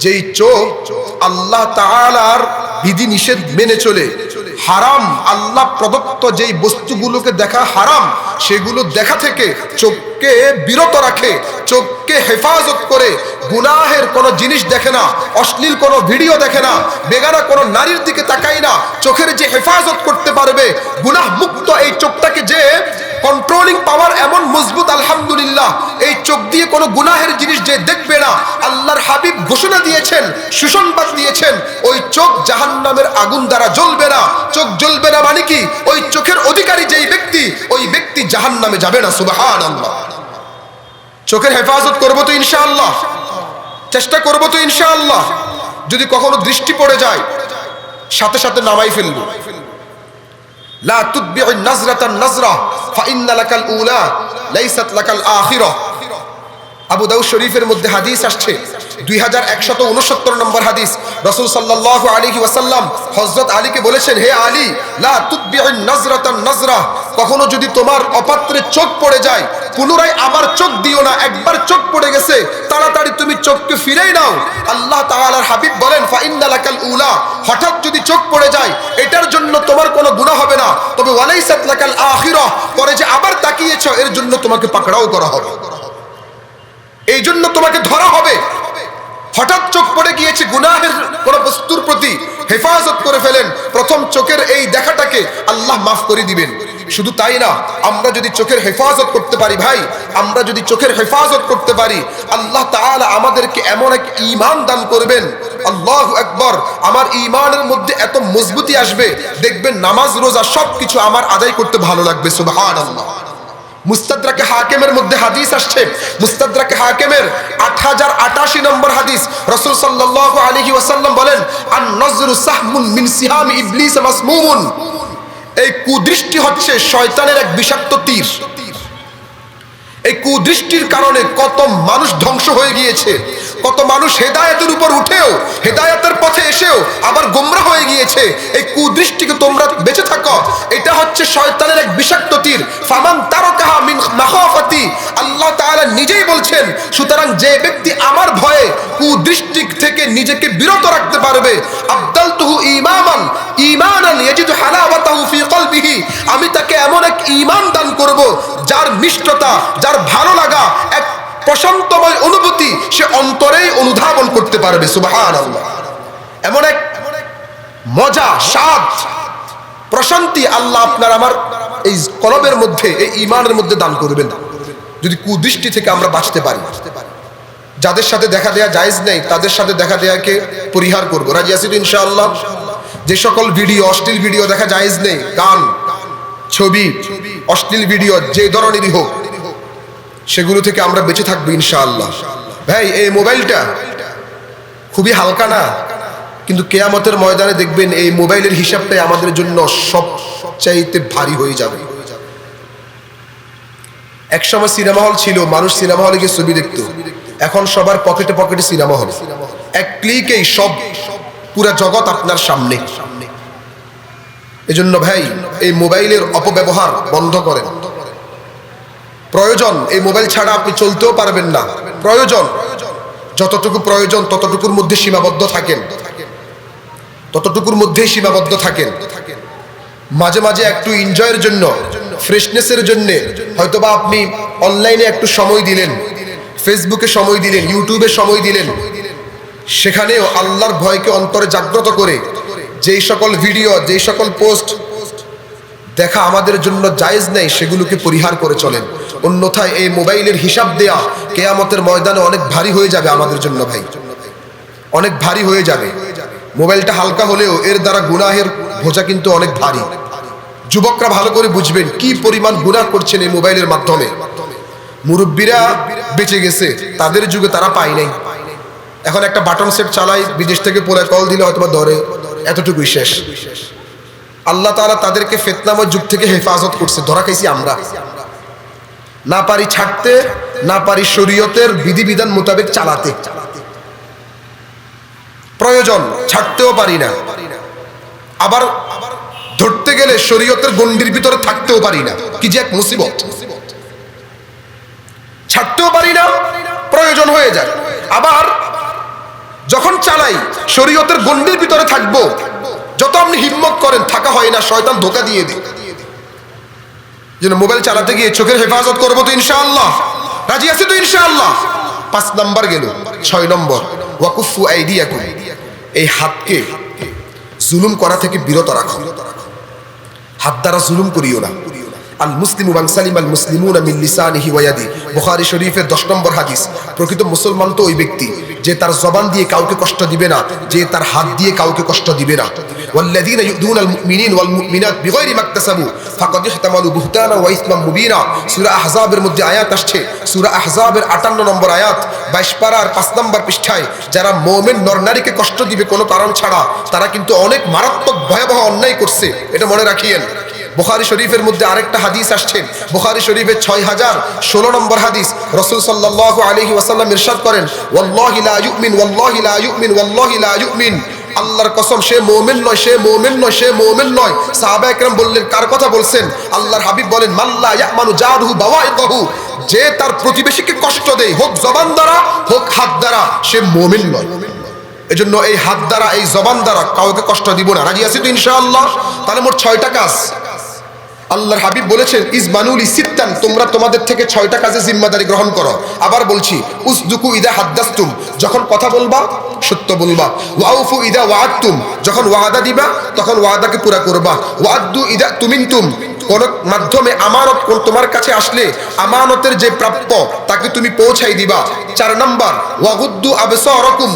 যেই চোখ আল্লাহ তাআলার বিধি নিষেধ মেনে চলে, হারাম আল্লাহ প্রদত্ত যেই বস্তুগুলোকে দেখা হারাম সেগুলো দেখা থেকে চোখকে বিরত রাখে, চোখকে হেফাজত করে, গুনাহের কোনো জিনিস দেখে না, অশ্লীল কোনো ভিডিও দেখে না, বেগানা কোনো নারীর দিকে তাকায় না। চোখের যে হেফাজত করতে পারবে, গুনাহ মুক্ত এই চোখটাকে যে কন্ট্রোলিং পাওয়ার এমন মজবুত, আলহামদুলিল্লাহ, এই চোখ দিয়ে কোনো গুনাহের জিনিস যে দেখবে না, আল্লাহর হাবিব ঘোষণা দিয়েছেন, সুসংবাদ দিয়েছেন, ওই চোখ জাহান্নামের আগুন দ্বারা জ্বলবে না। চোখ জ্বলবে না মানে কি? ওই চোখের অধিকারী যেই ব্যক্তি, ওই ব্যক্তি জাহান্নামে যাবে না। সুবহানাল্লাহ। চোখের হেফাজত করবো তো ইনশাআল্লাহ, চেষ্টা করবো তো ইনশাআল্লাহ। যদি কখনো দৃষ্টি পড়ে যায়, সাথে সাথে নামাই ফেলবো। লা তুতবিউ নাজরাতান নাজরা ফাইন্না লাকাল উলা লাইসাত লাকাল আখিরা। আবু দাউদ শরীফের মধ্যে হাদিস আসছে 2169 নম্বর হাদিস। রাসূল সাল্লাল্লাহু আলাইহি ওয়াসাল্লাম হযরত আলীকে বলেছেন, হে আলী, লা তুতবিউন নাজরাতান নাজরা, কখনো যদি তোমার অপাত্রে চোখ পড়ে যায় পুনরায় আবার চোখ দিও না। একবার চোখ পড়ে গেছে তাড়াতাড়ি তুমি চোখকে ফিরেই নাও। আল্লাহ তাআলার হাবিব বলেন, ফা ইন্না লাকাল উলা, হঠাৎ যদি চোখ পড়ে যায় এটার জন্য তোমার কোনো গুনাহ হবে না, তবে ওয়ালাইসাত লাকাল আখিরা, পরে যে আবার তাকিয়েছো এর জন্য তোমাকে পাকড়াও করা হবে, এই জন্য তোমাকে ধরা হবে। হঠাৎ চোখ পড়ে গিয়েছে, গুনাহের কোন বস্তুর প্রতি হেফাজত করে ফেলেন, প্রথম চোখের এই দেখাটাকে আল্লাহ মাফ করে দিবেন। শুধু তাই না, আমরা যদি চোখের হেফাজত করতে পারি ভাই, আমরা যদি চোখের হেফাজত করতে পারি, আল্লাহ তাআলা আমাদেরকে এমন এক ঈমান দান করবেন, আল্লাহু আকবার, আমার ঈমানের মধ্যে এত মজবুতি আসবে, দেখবেন নামাজ রোজা সবকিছু আমার আদায় করতে ভালো লাগবে। সুবহানাল্লাহ। মুস্তাদরাকে হাকিমের মধ্যে হাদিস আসছে, মুস্তাদরাকে হাকিমের 8088 নম্বর হাদিস। রাসূল সাল্লাল্লাহু আলাইহি ওয়াসাল্লাম বলেন, আন নজরু সাহমুন মিন সিহামি ইবলিস মাসমুমুন, এই কুদৃষ্টি হচ্ছে শয়তানের এক বিষাক্ত তীর। এই কুদৃষ্টির কারণে কত মানুষ ধ্বংস হয়ে গিয়েছে, কত মানুষ হেদায়েতের উপর উঠেও হেদায়েতের পথে এসেও আবার গোমরা হয়ে গিয়েছে। এই কুদৃষ্টিকে তোমরা বেঁচে থাকো, এটা হচ্ছে শয়তানের এক বিষাক্ত তীর। ফামান তারাকাহা মিন মাখাফাতি, আল্লাহ তাআলা নিজেই বলছেন, সুতরাং যে ব্যক্তি আমার ভয়ে কুদৃষ্টি থেকে নিজেকে বিরত রাখতে পারবে, আবদালতুহু ঈমানান ঈমানান ইয়াজিদু হালাওয়াতাহু ফি কলবিহি, আমি তাকে এমন এক ঈমান দান করব যার মিষ্টতা, যার ভালো লাগা, এক প্রশান্তময় অনুভূতি সে অন্তরেই অনুধাবন করতে পারবে। সুবহানাল্লাহ। এমন এক মজা, স্বাদ, প্রশান্তি আল্লাহ আপনার আমার এই কলবের মধ্যে, এই ঈমানের মধ্যে দান করবেন যদি কুদৃষ্টি থেকে আমরা বাঁচতে পারি। যাদের সাথে দেখা দেয়া জায়েজ নেই তাদের সাথে দেখা দেয়াকে পরিহার করব। রাজি আছি তো ইনশাআল্লাহ? যে সকল ভিডিও, অশ্লীল ভিডিও দেখা জায়েজ নেই, গান, ছবি, অশ্লীল ভিডিও যে ধরনেরই হোক, সেগুলো থেকে আমরা বেঁচে থাকবো ইনশাআল্লাহ। ভাই, এই মোবাইলটা খুবই হালকা না, কিন্তু কিয়ামতের ময়দানে দেখবেন এই মোবাইলের হিসাবটাই আমাদের জন্য সবচাইতে ভারী হয়ে যাবে। একসময় সিনেমা হল ছিল, মানুষ সিনেমা হলে গিয়ে ছবি দেখতো, এখন সবার পকেটে পকেটে সিনেমা হল, এক ক্লিকেই সব পুরা জগৎ আপনার সামনে। এজন্য ভাই, এই মোবাইলের অপব্যবহার বন্ধ করেন। প্রয়োজন, এই মোবাইল ছাড়া আপনি চলতেও পারবেন না। প্রয়োজন, যতটুকু প্রয়োজন ততটুকুর মধ্যে সীমাবদ্ধ থাকেন, ততটুকুর মধ্যেই সীমাবদ্ধ থাকেন। মাঝে মাঝে একটু এনজয়ের জন্য, ফ্রেশনেসের জন্য হয়তোবা আপনি অনলাইনে একটু সময় দিলেন, ফেসবুকে সময় দিলেন, ইউটিউবে সময় দিলেন, সেখানেও আল্লাহর ভয়কে অন্তরে জাগ্রত করে যেই সকল ভিডিও, যেই সকল পোস্ট দেখা আমাদের জন্য জায়েজ নেই সেগুলোকে পরিহার করে চলেন। অন্যথায় এই মোবাইলের হিসাব দেয়া কিয়ামতের ময়দানে অনেক ভারী হয়ে যাবে আমাদের জন্য ভাই, অনেক ভারী হয়ে যাবে। মোবাইলটা হালকা হলেও এর দ্বারা গুনাহের বোঝা কিন্তু অনেক ভারী। যুবকরা ভালো করে বুঝবেন কি পরিমাণ গুনাহ করছেন এই মোবাইলের মাধ্যমে। মুরব্বীরা বেঁচে গেছে, তাদের যুগে তারা পায় নাই। এখন একটা বাটন সেট চালাই, বিদেশ থেকে পরে কল দিলে হয়তোবা ধরে, এতটুকুই শেষ। আল্লাহ তাআলা তাদেরকে ফিতনাময় যুগ থেকে হেফাজত করছে, ধরা খাইছি আমরা। না পারি ছাড়তে, না পারি শরীয়তের বিধিবিধান মোতাবেক চালাতে। প্রয়োজন, ছাড়তেও পারি না, আবার ধরতে গেলে শরীয়তের গণ্ডির ভিতরে থাকতেও পারি না। কি যে এক মুসিবত! ছাড়তেও পারি না, প্রয়োজন হয়ে যায়। আবার যখন চালাই শরীয়তের গণ্ডির ভিতরে থাকবো, যত আপনি হিম্মত করেন থাকা হয় না, শয়তান ধোঁকা দিয়ে দেয়। যেন মোবাইল চালাতে গিয়ে চোখের হেফাজত করবো তো ইনশাআল্লাহ? রাজি আছে তো ইনশাআল্লাহ? 5 নাম্বার গেল। 6 নম্বর, ওয়াকুফু আইদিয়াকুম, এই হাতকে জুলুম করা থেকে বিরত রাখো। হাত দ্বারা জুলুম করিও না। আল মুসলিমু মান সালিমাল মুসলিমুনা মিন লিসানিহি ওয়া ইয়াদি, বুখারী শরীফের 10 নম্বর হাদিস। প্রকৃত মুসলমান তো ওই ব্যক্তি যে তার জবান দিয়ে কাউকে কষ্ট দিবে না, যে তার হাত দিয়ে কাউকে কষ্ট দিবে না। ওয়াল্লাযীনা ইউযুনাল মুমিনিন ওয়াল মুমিনাত বিগাইরি মাকতাসাবু ফাকাদ ইহতামালু বুহতানা ওয়া ইসমান মুবিনা। সূরা আহজাবের মধ্যে আয়াত আসছে, সূরা আহজাবের 58 নম্বর আয়াত, 22 পারার 5 নম্বর পৃষ্ঠায়, যারা মুমিন নরনারীকে কষ্ট দিবে কোনো কারণ ছাড়া, তারা কিন্তু অনেক মারাত্মক ভয়াবহ অন্যায় করছে, এটা মনে রাখিয়েন। বুখারী শরীফের মধ্যে আরেকটা হাদিস আসছে, বুখারী শরীফের 6016 নম্বর হাদিস। রাসূল সাল্লাল্লাহু আলাইহি ওয়াসাল্লাম ইরশাদ করেন, ওয়াল্লাহি লা ইউমিন, ওয়াল্লাহি লা ইউমিন, ওয়াল্লাহি লা ইউমিন, আল্লাহর কসম সে মুমিন নয়, সে মুমিন নয়, সে মুমিন নয়। সাহাবায়ে কেরাম বললেন, কার কথা বলছেন? আল্লাহর হাবিব বলেন, মাল্লা ইয়ামানু জারহু বাওয়াইকাহু, যে তার প্রতিবেশীকে কষ্ট দেয়, হোক জবান দ্বারা হোক হাত দ্বারা, সে মুমিন নয়। এজন্য এই হাত দ্বারা, এই জবান দ্বারা কাউকে কষ্ট দিব না। রাজি আছি তো ইনশাআল্লাহ? তাহলে মোট 6টা কাজ আল্লাহর হাবিব বলেছেন, ইসবানুল সিত্তান, তোমরা তোমাদের থেকে 6টা কাজে জিম্মাদারি গ্রহণ করো। আবার বলছি, উসদুকু ইদা হাদ্দাসতুম, যখন কথা বলবা সত্য বলবা। ওয়াউফু ইদা ওয়াআদতুম, যখন ওয়াদা দিবা তখন ওয়াদাকে পুরা করবা। ওয়াদ্দু ইদা তুমিনতুম, কোন মাধ্যমে আমানত তোমার কাছে আসলে আমানতের যে প্রাপ্য তাকে তুমি পৌঁছাই দিবা। 4 নাম্বার, ওয়াগুদ্দু আবসারাকুম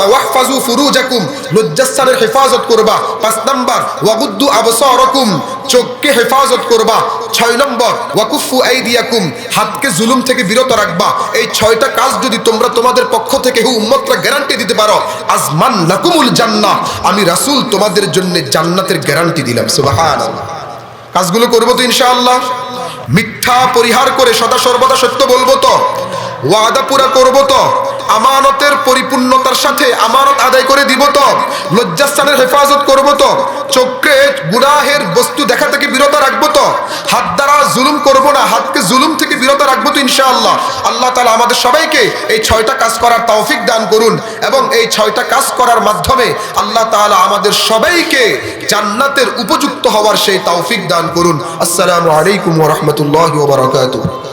ওয়াহফাজু ফুরুজাকুম, লজ্জাস্থানের হেফাজত করবা। 5 নাম্বার, ওয়াগুদ্দু আবসারাকুম, চোখকে হেফাজত করবা। 6 নম্বর, ওয়াকুফু আইদিয়াকুম, হাতকে জুলুম থেকে বিরত রাখবা। এই 6টা কাজ যদি তোমরা তোমাদের পক্ষ থেকে উম্মতরা গ্যারান্টি দিতে পারো, আজমান লাকুমুল জান্নাহ, আমি রাসূল তোমাদের জন্য জান্নাতের গ্যারান্টি দিলাম। সুবহানাল্লাহ। কাজগুলো করবো তো ইনশাআল্লাহ? মিথ্যা পরিহার করে সদা সর্বদা সত্য বলবো তো? ওয়াদা পুরা করবো তো? আমানতের পরিপূর্ণতার সাথে আমানত আদায় করে দিব তো? লজ্জাস্থানের হেফাজত করবো তো? চোখকে গুনাহের বস্তু দেখা থেকে বিরত রাখবো তো? হাত দ্বারা জুলুম করবো না, হাতকে জুলুম থেকে বিরত রাখবো তো ইনশাআল্লাহ? আল্লাহ তাআলা আমাদের সবাইকে এই 6টা কাজ করার তৌফিক দান করুন, এবং এই 6টা কাজ করার মাধ্যমে আল্লাহ তাআলা আমাদের সবাইকে জান্নাতের উপযুক্ত হওয়ার সেই তৌফিক দান করুন। আসসালামু আলাইকুম ওয়া রাহমাতুল্লাহি ওয়া বারাকাতুহু।